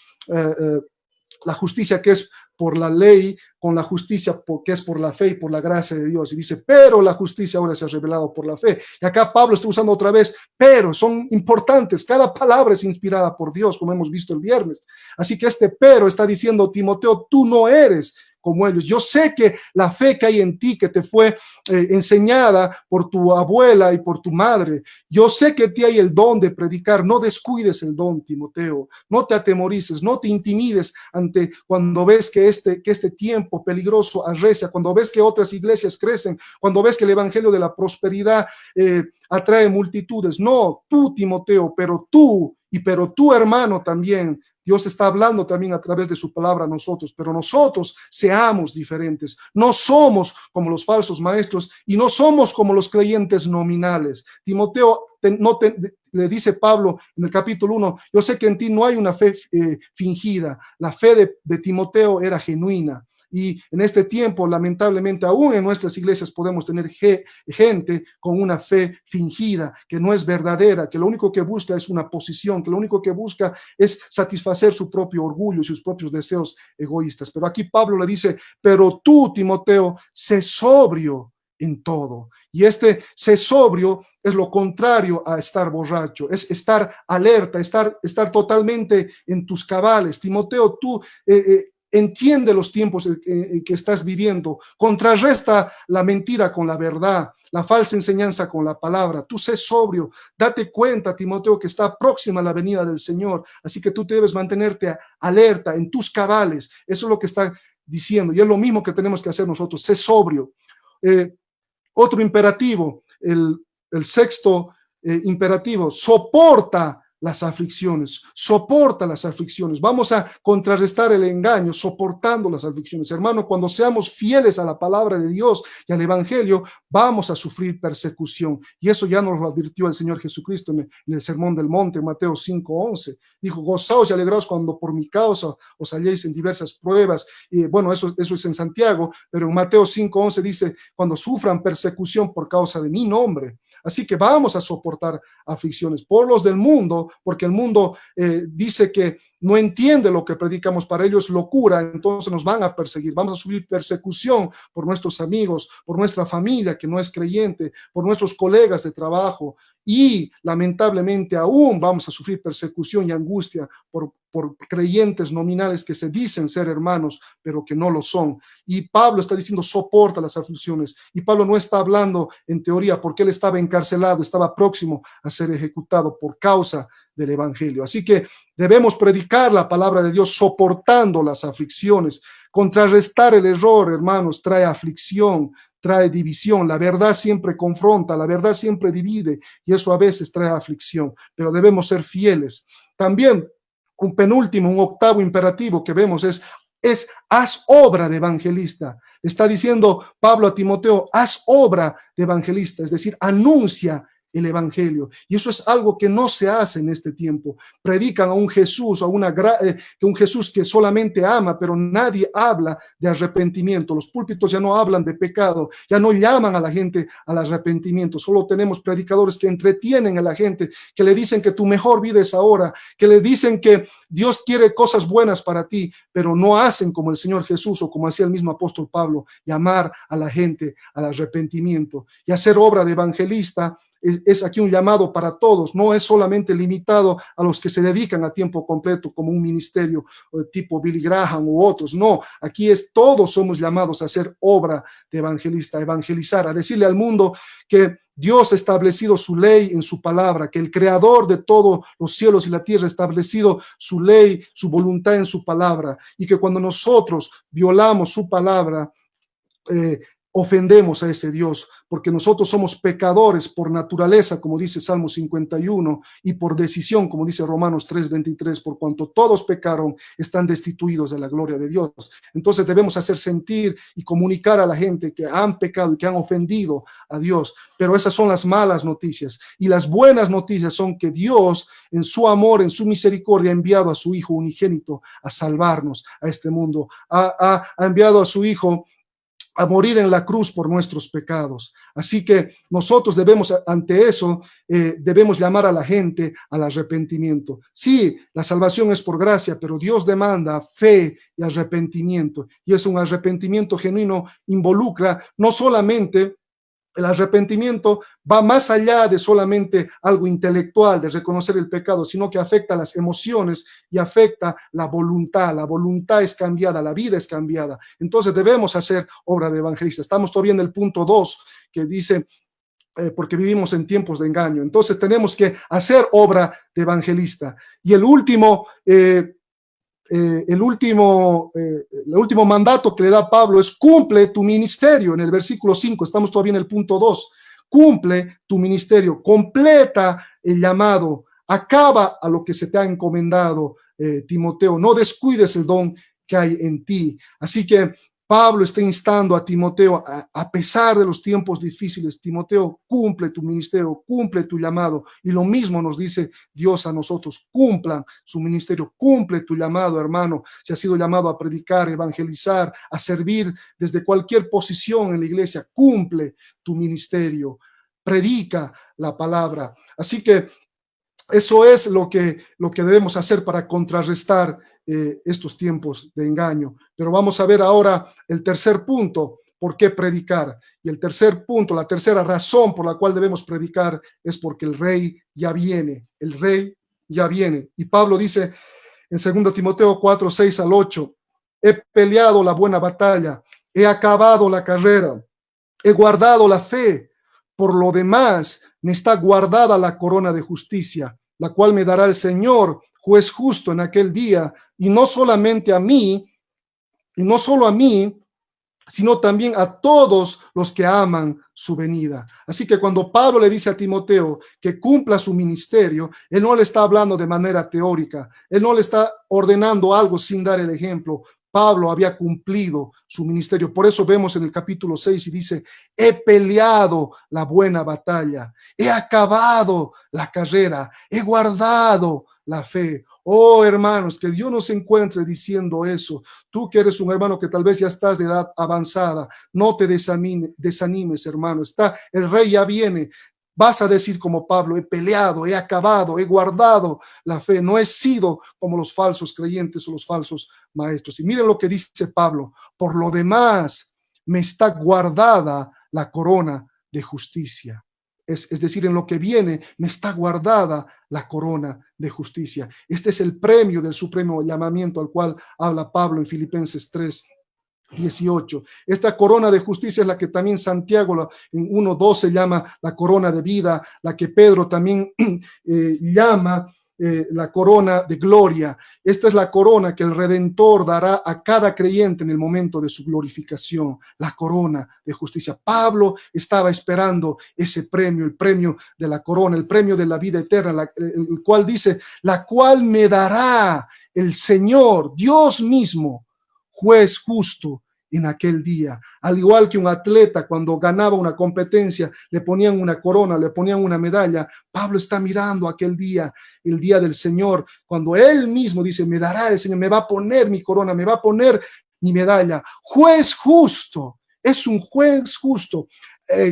la justicia que es por la ley con la justicia que es por la fe y por la gracia de Dios. Y dice: pero la justicia ahora se ha revelado por la fe. Y acá Pablo está usando otra vez pero, son importantes. Cada palabra es inspirada por Dios, como hemos visto el viernes. Así que este pero está diciendo: Timoteo, tú no eres como ellos. Yo sé que la fe que hay en ti, que te fue enseñada por tu abuela y por tu madre, yo sé que en ti hay el don de predicar. No descuides el don, Timoteo. No te atemorices, no te intimides ante cuando ves que este tiempo peligroso arrecia, cuando ves que otras iglesias crecen, cuando ves que el evangelio de la prosperidad atrae multitudes. No, tú, Timoteo, pero tú, hermano, también. Dios está hablando también a través de su palabra a nosotros, pero nosotros seamos diferentes. No somos como los falsos maestros y no somos como los creyentes nominales. Timoteo, le dice Pablo en el capítulo 1, yo sé que en ti no hay una fe fingida. La fe de Timoteo era genuina. Y en este tiempo, lamentablemente, aún en nuestras iglesias podemos tener gente con una fe fingida, que no es verdadera, que lo único que busca es una posición, que lo único que busca es satisfacer su propio orgullo y sus propios deseos egoístas. Pero aquí Pablo le dice: pero tú, Timoteo, sé sobrio en todo. Y este sé sobrio es lo contrario a estar borracho, es estar alerta, estar totalmente en tus cabales. Timoteo, tú entiende los tiempos que estás viviendo, contrarresta la mentira con la verdad, la falsa enseñanza con la palabra. Tú sé sobrio, date cuenta, Timoteo, que está próxima la venida del Señor, así que tú debes mantenerte alerta, en tus cabales. Eso es lo que está diciendo, y es lo mismo que tenemos que hacer nosotros: sé sobrio. Otro imperativo, el sexto imperativo: soporta las aflicciones, soporta las aflicciones. Vamos a contrarrestar el engaño soportando las aflicciones. Hermano, cuando seamos fieles a la palabra de Dios y al evangelio, vamos a sufrir persecución. Y eso ya nos lo advirtió el Señor Jesucristo en el Sermón del Monte, Mateo 5:11. Dijo: gozaos y alegraos cuando por mi causa os halléis en diversas pruebas. Y bueno, eso es en Santiago, pero en Mateo 5:11 dice: cuando sufran persecución por causa de mi nombre. Así que vamos a soportar aflicciones por los del mundo, porque el mundo dice que no entiende lo que predicamos. Para ellos locura, entonces nos van a perseguir. Vamos a sufrir persecución por nuestros amigos, por nuestra familia que no es creyente, por nuestros colegas de trabajo, y lamentablemente aún vamos a sufrir persecución y angustia por creyentes nominales que se dicen ser hermanos, pero que no lo son. Y Pablo está diciendo: soporta las aflicciones. Y Pablo no está hablando en teoría, porque él estaba encarcelado, estaba próximo a ser ejecutado por causa del evangelio. Así que debemos predicar la palabra de Dios soportando las aflicciones. Contrarrestar el error, hermanos, trae aflicción, trae división. La verdad siempre confronta, la verdad siempre divide, y eso a veces trae aflicción, pero debemos ser fieles. También un penúltimo, un octavo imperativo que vemos es haz obra de evangelista. Está diciendo Pablo a Timoteo: haz obra de evangelista, es decir, anuncia el evangelio. Y eso es algo que no se hace en este tiempo. Predican a un Jesús, un Jesús que solamente ama, pero nadie habla de arrepentimiento. Los púlpitos ya no hablan de pecado, ya no llaman a la gente al arrepentimiento. Solo tenemos predicadores que entretienen a la gente, que le dicen que tu mejor vida es ahora, que le dicen que Dios quiere cosas buenas para ti, pero no hacen como el Señor Jesús o como hacía el mismo apóstol Pablo, llamar a la gente al arrepentimiento. Y hacer obra de evangelista es aquí un llamado para todos, no es solamente limitado a los que se dedican a tiempo completo como un ministerio tipo Billy Graham u otros, no, aquí todos somos llamados a hacer obra de evangelista, a evangelizar, a decirle al mundo que Dios ha establecido su ley en su palabra, que el creador de todos los cielos y la tierra ha establecido su ley, su voluntad en su palabra, y que cuando nosotros violamos su palabra, ofendemos a ese Dios, porque nosotros somos pecadores por naturaleza, como dice Salmo 51, y por decisión, como dice Romanos 3:23, por cuanto todos pecaron, están destituidos de la gloria de Dios. Entonces debemos hacer sentir y comunicar a la gente que han pecado y que han ofendido a Dios, pero esas son las malas noticias. Y las buenas noticias son que Dios, en su amor, en su misericordia, ha enviado a su Hijo unigénito a salvarnos a este mundo, ha enviado a su Hijo a morir en la cruz por nuestros pecados. Así que nosotros debemos, ante eso, debemos llamar a la gente al arrepentimiento. Sí, la salvación es por gracia, pero Dios demanda fe y arrepentimiento. Y es un arrepentimiento genuino, involucra no solamente. El arrepentimiento va más allá de solamente algo intelectual, de reconocer el pecado, sino que afecta las emociones y afecta la voluntad. La voluntad es cambiada, la vida es cambiada. Entonces debemos hacer obra de evangelista. Estamos todavía en el punto 2, que dice, porque vivimos en tiempos de engaño. Entonces tenemos que hacer obra de evangelista. Y el último mandato que le da Pablo es: cumple tu ministerio. En el versículo 5, estamos todavía en el punto 2, cumple tu ministerio, completa el llamado, acaba a lo que se te ha encomendado, Timoteo, no descuides el don que hay en ti. Así que Pablo está instando a Timoteo, a pesar de los tiempos difíciles: Timoteo, cumple tu ministerio, cumple tu llamado. Y lo mismo nos dice Dios a nosotros: cumplan su ministerio, cumple tu llamado, hermano. Si has sido llamado a predicar, evangelizar, a servir desde cualquier posición en la iglesia, cumple tu ministerio, predica la palabra. Así que eso es lo que debemos hacer para contrarrestar estos tiempos de engaño. Pero vamos a ver ahora el tercer punto: ¿por qué predicar? Y el tercer punto, la tercera razón por la cual debemos predicar, es porque el rey ya viene. El rey ya viene. Y Pablo dice en 2 Timoteo 4:6-8: he peleado la buena batalla, he acabado la carrera, he guardado la fe. Por lo demás, me está guardada la corona de justicia, la cual me dará el Señor, juez justo, en aquel día, y no solamente a mí, y no solo a mí, sino también a todos los que aman su venida. Así que cuando Pablo le dice a Timoteo que cumpla su ministerio, él no le está hablando de manera teórica, él no le está ordenando algo sin dar el ejemplo. Pablo había cumplido su ministerio. Por eso vemos en el capítulo 6 y dice: he peleado la buena batalla, he acabado la carrera, he guardado la fe. Oh, hermanos, que Dios nos encuentre diciendo eso. Tú que eres un hermano que tal vez ya estás de edad avanzada, no te desanimes, hermano. El rey ya viene. Vas a decir como Pablo: he peleado, he acabado, he guardado la fe. No he sido como los falsos creyentes o los falsos maestros. Y miren lo que dice Pablo: por lo demás, me está guardada la corona de justicia. Es decir, en lo que viene, me está guardada la corona de justicia. Este es el premio del supremo llamamiento al cual habla Pablo en Filipenses 3:18. Esta corona de justicia es la que también Santiago en 1:12 llama la corona de vida, la que Pedro también llama la corona de gloria. Esta es la corona que el Redentor dará a cada creyente en el momento de su glorificación, la corona de justicia. Pablo estaba esperando ese premio, el premio de la corona, el premio de la vida eterna, el cual dice: la cual me dará el Señor, Dios mismo, juez justo, en aquel día. Al igual que un atleta cuando ganaba una competencia, le ponían una corona, le ponían una medalla. Pablo está mirando aquel día, el día del Señor, cuando él mismo dice, me dará el Señor, me va a poner mi corona, me va a poner mi medalla. Juez justo, es un juez justo.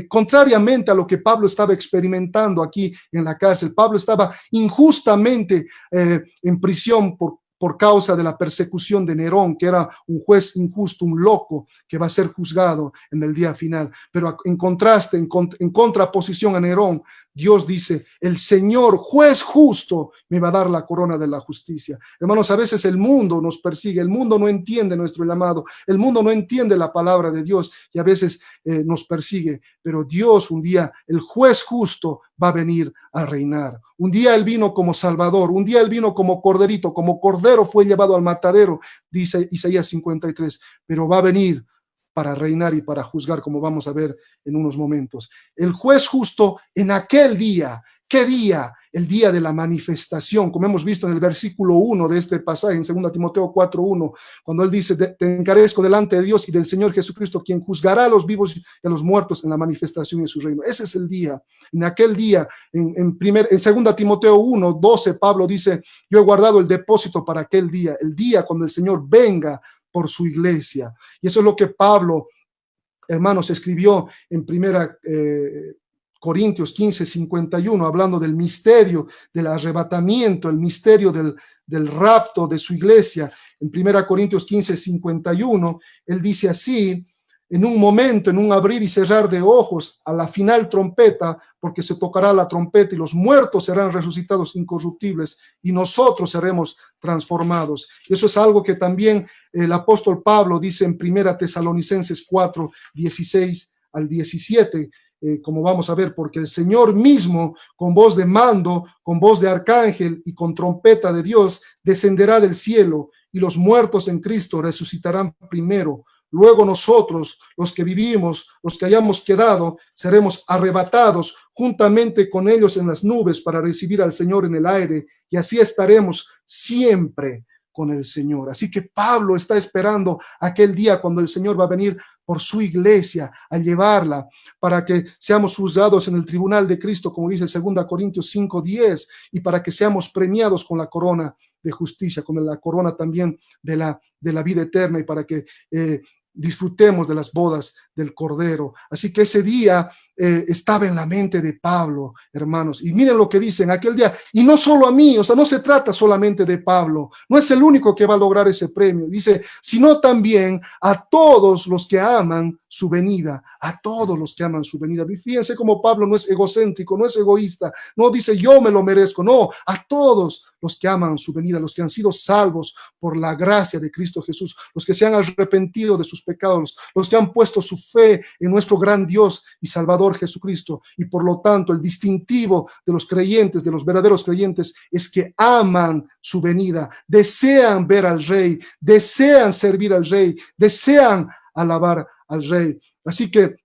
Contrariamente a lo que Pablo estaba experimentando aquí en la cárcel, Pablo estaba injustamente en prisión por causa de la persecución de Nerón, que era un juez injusto, un loco que va a ser juzgado en el día final. Pero en contraste, en contraposición a Nerón, Dios dice, el Señor, juez justo, me va a dar la corona de la justicia. Hermanos, a veces el mundo nos persigue, el mundo no entiende nuestro llamado, el mundo no entiende la palabra de Dios y a veces nos persigue, pero Dios un día, el juez justo, va a venir a reinar. Un día Él vino como Salvador, un día Él vino como corderito, como cordero fue llevado al matadero, dice Isaías 53, pero va a venir para reinar y para juzgar, como vamos a ver en unos momentos. El juez justo en aquel día, ¿qué día? El día de la manifestación, como hemos visto en el versículo 1 de este pasaje, en 2 Timoteo 4:1, cuando él dice, te encarezco delante de Dios y del Señor Jesucristo, quien juzgará a los vivos y a los muertos en la manifestación de su reino. Ese es el día. En aquel día, en 2 Timoteo 1:12, Pablo dice, yo he guardado el depósito para aquel día, el día cuando el Señor venga por su iglesia. Y eso es lo que Pablo, hermanos, escribió en Corintios 15:51, hablando del misterio del arrebatamiento, el misterio del rapto de su iglesia. En 1 Corintios 15:51, él dice así, en un momento, en un abrir y cerrar de ojos, a la final trompeta, porque se tocará la trompeta y los muertos serán resucitados incorruptibles y nosotros seremos transformados. Eso es algo que también el apóstol Pablo dice en 1 Tesalonicenses 4:16-17, como vamos a ver, porque el Señor mismo, con voz de mando, con voz de arcángel y con trompeta de Dios, descenderá del cielo y los muertos en Cristo resucitarán primero. Luego nosotros, los que vivimos, los que hayamos quedado, seremos arrebatados juntamente con ellos en las nubes para recibir al Señor en el aire y así estaremos siempre con el Señor. Así que Pablo está esperando aquel día cuando el Señor va a venir por su iglesia a llevarla para que seamos juzgados en el tribunal de Cristo, como dice 2 Corintios 5:10, y para que seamos premiados con la corona de justicia, con la corona también de la vida eterna y para que disfrutemos de las bodas del Cordero. Así que ese día estaba en la mente de Pablo, hermanos. Y miren lo que dice en aquel día. Y no solo a mí, o sea, no se trata solamente de Pablo. No es el único que va a lograr ese premio. Dice, sino también a todos los que aman su venida. A todos los que aman su venida. Y fíjense cómo Pablo no es egocéntrico, no es egoísta. No dice yo me lo merezco. No, a todos los que aman su venida, los que han sido salvos por la gracia de Cristo Jesús, los que se han arrepentido de sus pecados, los que han puesto su fe en nuestro gran Dios y Salvador Jesucristo. Y por lo tanto, el distintivo de los creyentes, de los verdaderos creyentes, es que aman su venida, desean ver al Rey, desean servir al Rey, desean alabar al Rey. Así que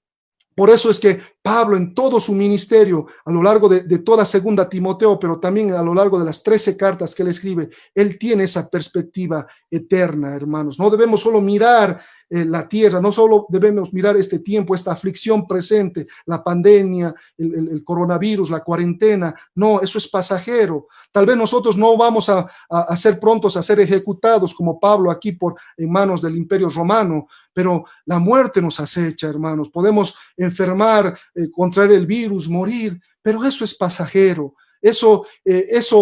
por eso es que Pablo en todo su ministerio, a lo largo de toda 2 Timoteo, pero también a lo largo de las 13 cartas que él escribe, él tiene esa perspectiva eterna, hermanos. No debemos solo mirar la tierra, no solo debemos mirar este tiempo, esta aflicción presente, la pandemia, el coronavirus, la cuarentena. No, eso es pasajero. Tal vez nosotros no vamos a ser prontos a ser ejecutados como Pablo aquí en manos del Imperio Romano, pero la muerte nos acecha, hermanos. Podemos enfermar, contraer el virus, morir, pero eso es pasajero. Eso es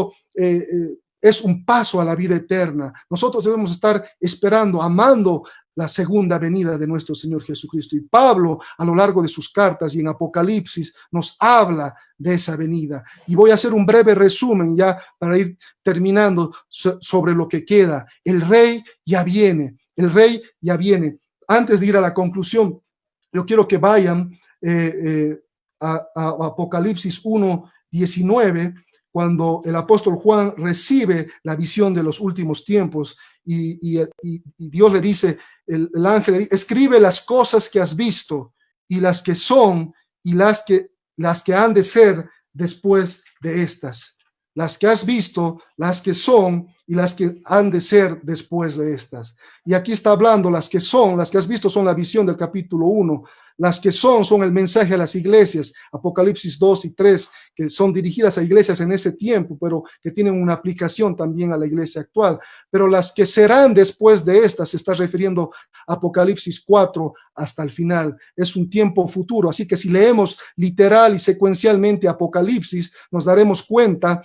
un paso a la vida eterna. Nosotros debemos estar esperando, amando la segunda venida de nuestro Señor Jesucristo. Y Pablo, a lo largo de sus cartas y en Apocalipsis, nos habla de esa venida. Y voy a hacer un breve resumen ya para ir terminando sobre lo que queda. El Rey ya viene. El Rey ya viene. Antes de ir a la conclusión, yo quiero que vayan a Apocalipsis 1:19, cuando el apóstol Juan recibe la visión de los últimos tiempos y Dios le dice, el ángel le dice, escribe las cosas que has visto y las que son y las que han de ser después de estas. las que has visto, las que son y las que han de ser después de estas. Y aquí está hablando las que son, las que has visto son la visión del capítulo 1, las que son el mensaje a las iglesias, Apocalipsis 2 y 3, que son dirigidas a iglesias en ese tiempo, pero que tienen una aplicación también a la iglesia actual. Pero las que serán después de estas, se está refiriendo a Apocalipsis 4 hasta el final. Es un tiempo futuro, así que si leemos literal y secuencialmente Apocalipsis, nos daremos cuenta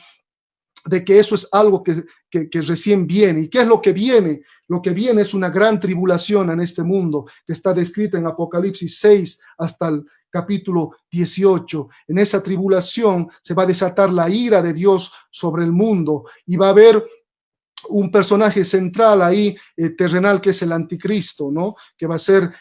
de que eso es algo que recién viene. ¿Y qué es lo que viene? Lo que viene es una gran tribulación en este mundo, que está descrita en Apocalipsis 6 hasta el capítulo 18. En esa tribulación se va a desatar la ira de Dios sobre el mundo y va a haber un personaje central ahí, terrenal, que es el anticristo, ¿no? Que va a ser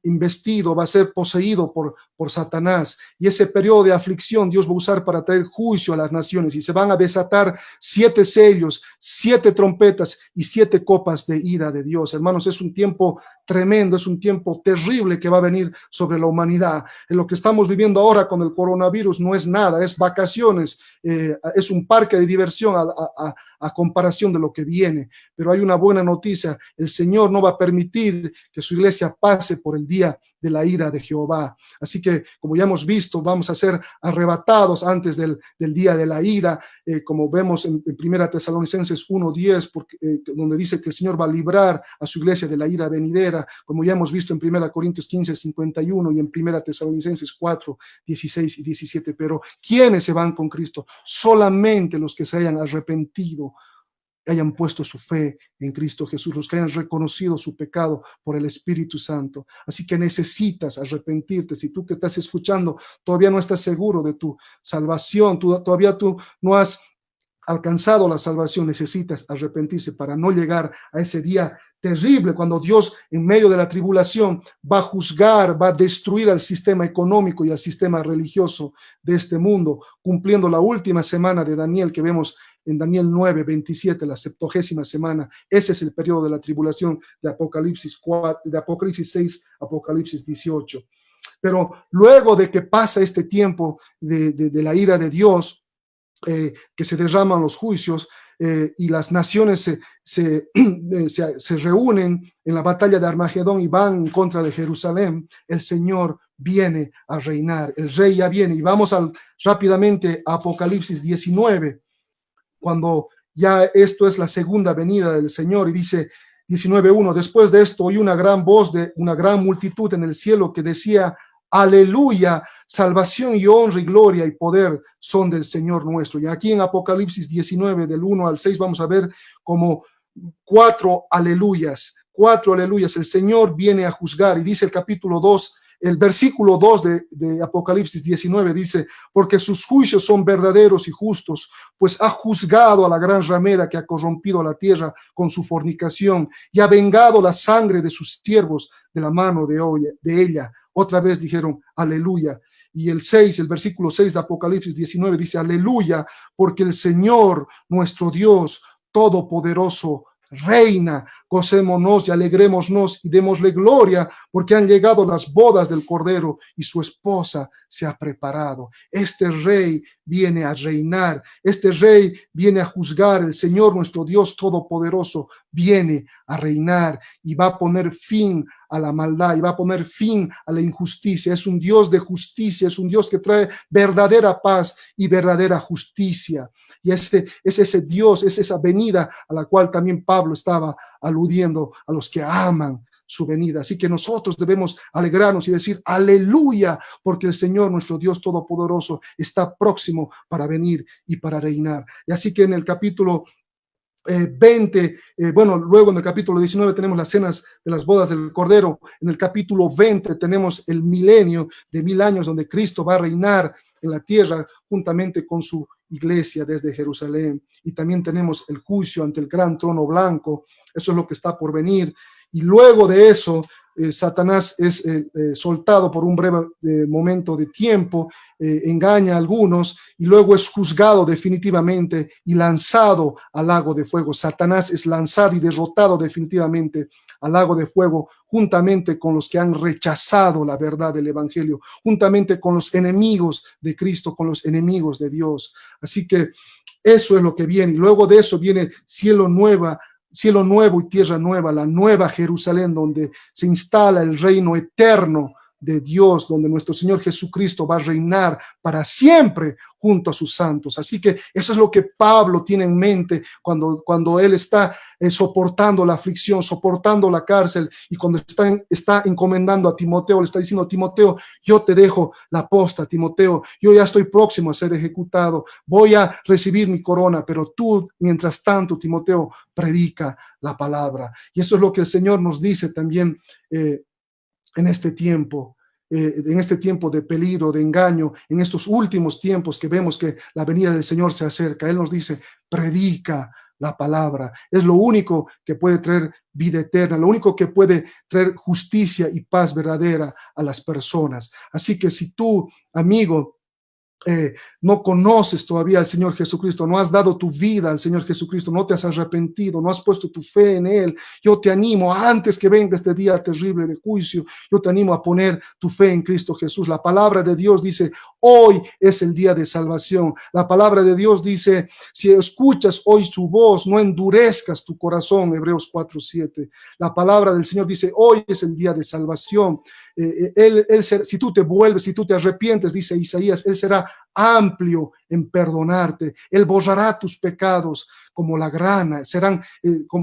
investido, va a ser poseído por Satanás. Y ese periodo de aflicción Dios va a usar para traer juicio a las naciones y se van a desatar 7 sellos, 7 trompetas y 7 copas de ira de Dios. Hermanos, es un tiempo tremendo, es un tiempo terrible que va a venir sobre la humanidad. En lo que estamos viviendo ahora con el coronavirus no es nada, es vacaciones, es un parque de diversión a comparación de lo que viene. Pero hay una buena noticia: el Señor no va a permitir que su iglesia pase por el día de la ira de Jehová. Así que, como ya hemos visto, vamos a ser arrebatados antes del día de la ira, como vemos en 1 Tesalonicenses 1:10, donde dice que el Señor va a librar a su iglesia de la ira venidera, como ya hemos visto en 1 Corintios 15:51 y en 1 Tesalonicenses 4:16 y 17. Pero ¿quiénes se van con Cristo? Solamente los que se hayan arrepentido, hayan puesto su fe en Cristo Jesús, los que hayan reconocido su pecado por el Espíritu Santo. Así que necesitas arrepentirte. Si tú que estás escuchando todavía no estás seguro de tu salvación, todavía tú no has alcanzado la salvación, necesitas arrepentirse para no llegar a ese día terrible cuando Dios, en medio de la tribulación, va a juzgar, va a destruir al sistema económico y al sistema religioso de este mundo, cumpliendo la última semana de Daniel que vemos en Daniel 9:27, la 70ª semana. Ese es el periodo de la tribulación de Apocalipsis 4, de Apocalipsis 6, Apocalipsis 18. Pero luego de que pasa este tiempo de la ira de Dios, que se derraman los juicios, y las naciones se reúnen en la batalla de Armagedón y van en contra de Jerusalén, el Señor viene a reinar, el rey ya viene. Y vamos rápidamente a Apocalipsis 19, cuando ya esto es la segunda venida del Señor, y dice 19:1: después de esto oí una gran voz de una gran multitud en el cielo que decía: aleluya, salvación y honra y gloria y poder son del Señor nuestro. Y aquí en Apocalipsis 19, del 1 al 6, vamos a ver como 4 aleluyas. 4 aleluyas. El Señor viene a juzgar. Y dice el capítulo 2, el versículo 2 de Apocalipsis 19, dice: porque sus juicios son verdaderos y justos, pues ha juzgado a la gran ramera que ha corrompido a la tierra con su fornicación y ha vengado la sangre de sus siervos de la mano de ella. Otra vez dijeron aleluya. Y el versículo 6 de Apocalipsis 19 dice: aleluya, porque el Señor, nuestro Dios todopoderoso, reina. Gocémonos y alegrémonos y démosle gloria, porque han llegado las bodas del Cordero y su esposa se ha preparado. Este rey viene a reinar, este rey viene a juzgar. El Señor, nuestro Dios todopoderoso, viene a reinar y va a poner fin a la maldad y va a poner fin a la injusticia. Es un Dios de justicia, es un Dios que trae verdadera paz y verdadera justicia. Y es ese Dios, es esa venida a la cual también Pablo estaba aludiendo, a los que aman su venida. Así que nosotros debemos alegrarnos y decir aleluya, porque el Señor, nuestro Dios todopoderoso, está próximo para venir y para reinar. Y así que en el capítulo 20, luego en el capítulo 19 tenemos las cenas de las bodas del Cordero. En el capítulo 20 tenemos el milenio de 1000 años, donde Cristo va a reinar en la tierra juntamente con su iglesia desde Jerusalén. Y también tenemos el juicio ante el gran trono blanco. Eso es lo que está por venir. Y luego de eso, Satanás es soltado por un breve momento de tiempo, engaña a algunos y luego es juzgado definitivamente y lanzado al lago de fuego. Satanás es lanzado y derrotado definitivamente al lago de fuego, juntamente con los que han rechazado la verdad del Evangelio, juntamente con los enemigos de Cristo, con los enemigos de Dios. Así que Eso es lo que viene. Y luego de eso viene cielo nuevo y tierra nueva, la nueva Jerusalén, donde se instala el reino eterno de Dios, donde nuestro Señor Jesucristo va a reinar para siempre junto a sus santos. Así que eso es lo que Pablo tiene en mente cuando él está soportando la aflicción, soportando la cárcel, y cuando está encomendando a Timoteo, le está diciendo: Timoteo, yo te dejo la posta, Timoteo, yo ya estoy próximo a ser ejecutado, voy a recibir mi corona, pero tú, mientras tanto, Timoteo, predica la palabra. Y eso es lo que el Señor nos dice también en este tiempo de peligro, de engaño, en estos últimos tiempos que vemos que la venida del Señor se acerca. Él nos dice: predica la palabra. Es lo único que puede traer vida eterna, lo único que puede traer justicia y paz verdadera a las personas. Así que si tú, amigo, no conoces todavía al Señor Jesucristo, no has dado tu vida al Señor Jesucristo, no te has arrepentido, no has puesto tu fe en Él, yo te animo, antes que venga este día terrible de juicio, yo te animo a poner tu fe en Cristo Jesús. La palabra de Dios dice: hoy es el día de salvación. La palabra de Dios dice: si escuchas hoy su voz, no endurezcas tu corazón. Hebreos 4:7. La palabra del Señor dice: hoy es el día de salvación. Si tú te vuelves, si tú te arrepientes, dice Isaías, Él será amplio en perdonarte. Él borrará tus pecados como la grana,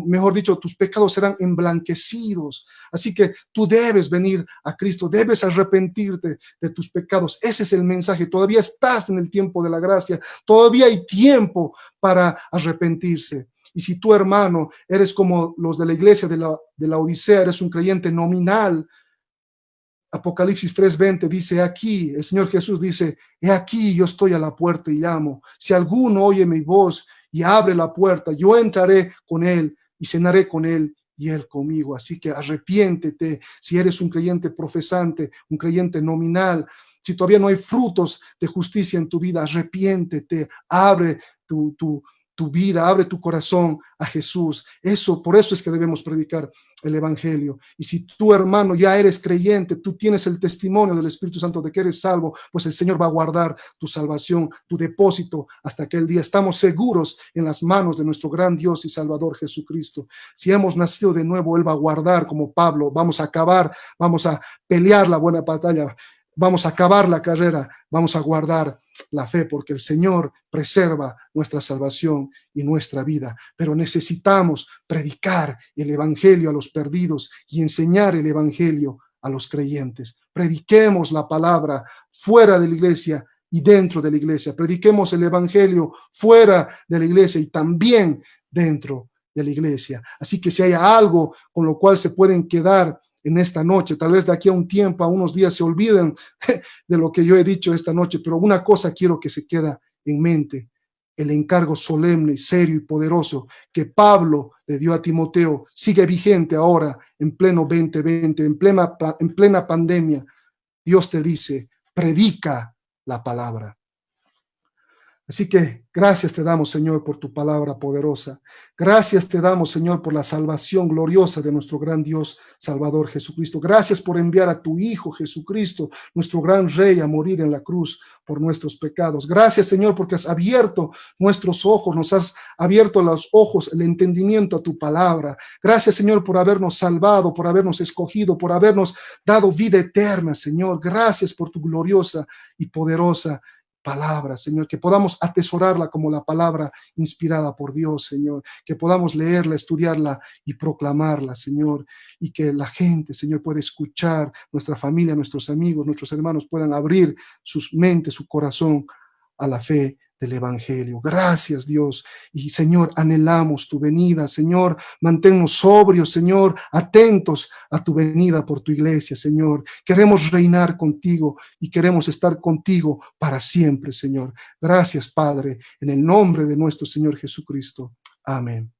mejor dicho, tus pecados serán emblanquecidos. Así que tú debes venir a Cristo, debes arrepentirte de tus pecados. Ese es el mensaje. Todavía estás en el tiempo de la gracia, todavía hay tiempo para arrepentirse. Y si tú, hermano, eres como los de la iglesia de la Odisea, eres un creyente nominal, Apocalipsis 3:20 dice: aquí, el Señor Jesús dice: he aquí, yo estoy a la puerta y llamo. Si alguno oye mi voz y abre la puerta, yo entraré con él y cenaré con él y él conmigo. Así que arrepiéntete. Si eres un creyente profesante, un creyente nominal, si todavía no hay frutos de justicia en tu vida, arrepiéntete, abre tu vida, abre tu corazón a Jesús. Por eso es que debemos predicar el evangelio. Y si tú, hermano, ya eres creyente, tú tienes el testimonio del Espíritu Santo de que eres salvo, pues el Señor va a guardar tu salvación, tu depósito hasta aquel día. Estamos seguros en las manos de nuestro gran Dios y Salvador Jesucristo. Si hemos nacido de nuevo, Él va a guardar, como Pablo. Vamos a pelear la buena batalla, vamos a acabar la carrera, vamos a guardar la fe, porque el Señor preserva nuestra salvación y nuestra vida. Pero necesitamos predicar el evangelio a los perdidos y enseñar el evangelio a los creyentes. Prediquemos la palabra fuera de la iglesia y dentro de la iglesia. Prediquemos el evangelio fuera de la iglesia y también dentro de la iglesia. Así que si hay algo con lo cual se pueden quedar en esta noche, tal vez de aquí a un tiempo, a unos días, se olviden de lo que yo he dicho esta noche, pero una cosa quiero que se quede en mente: el encargo solemne, serio y poderoso que Pablo le dio a Timoteo sigue vigente ahora, en pleno 2020, en plena pandemia. Dios te dice: predica la palabra. Así que gracias te damos, Señor, por tu palabra poderosa. Gracias te damos, Señor, por la salvación gloriosa de nuestro gran Dios Salvador Jesucristo. Gracias por enviar a tu Hijo Jesucristo, nuestro gran Rey, a morir en la cruz por nuestros pecados. Gracias, Señor, porque has abierto nuestros ojos, nos has abierto los ojos, el entendimiento a tu palabra. Gracias, Señor, por habernos salvado, por habernos escogido, por habernos dado vida eterna, Señor. Gracias por tu gloriosa y poderosa palabra, Señor, que podamos atesorarla como la palabra inspirada por Dios, Señor, que podamos leerla, estudiarla y proclamarla, Señor, y que la gente, Señor, pueda escuchar, nuestra familia, nuestros amigos, nuestros hermanos puedan abrir sus mentes, su corazón a la fe del evangelio. Gracias, Dios. Y Señor, anhelamos tu venida. Señor, manténnos sobrios, Señor, atentos a tu venida por tu iglesia, Señor. Queremos reinar contigo y queremos estar contigo para siempre, Señor. Gracias, Padre, en el nombre de nuestro Señor Jesucristo. Amén.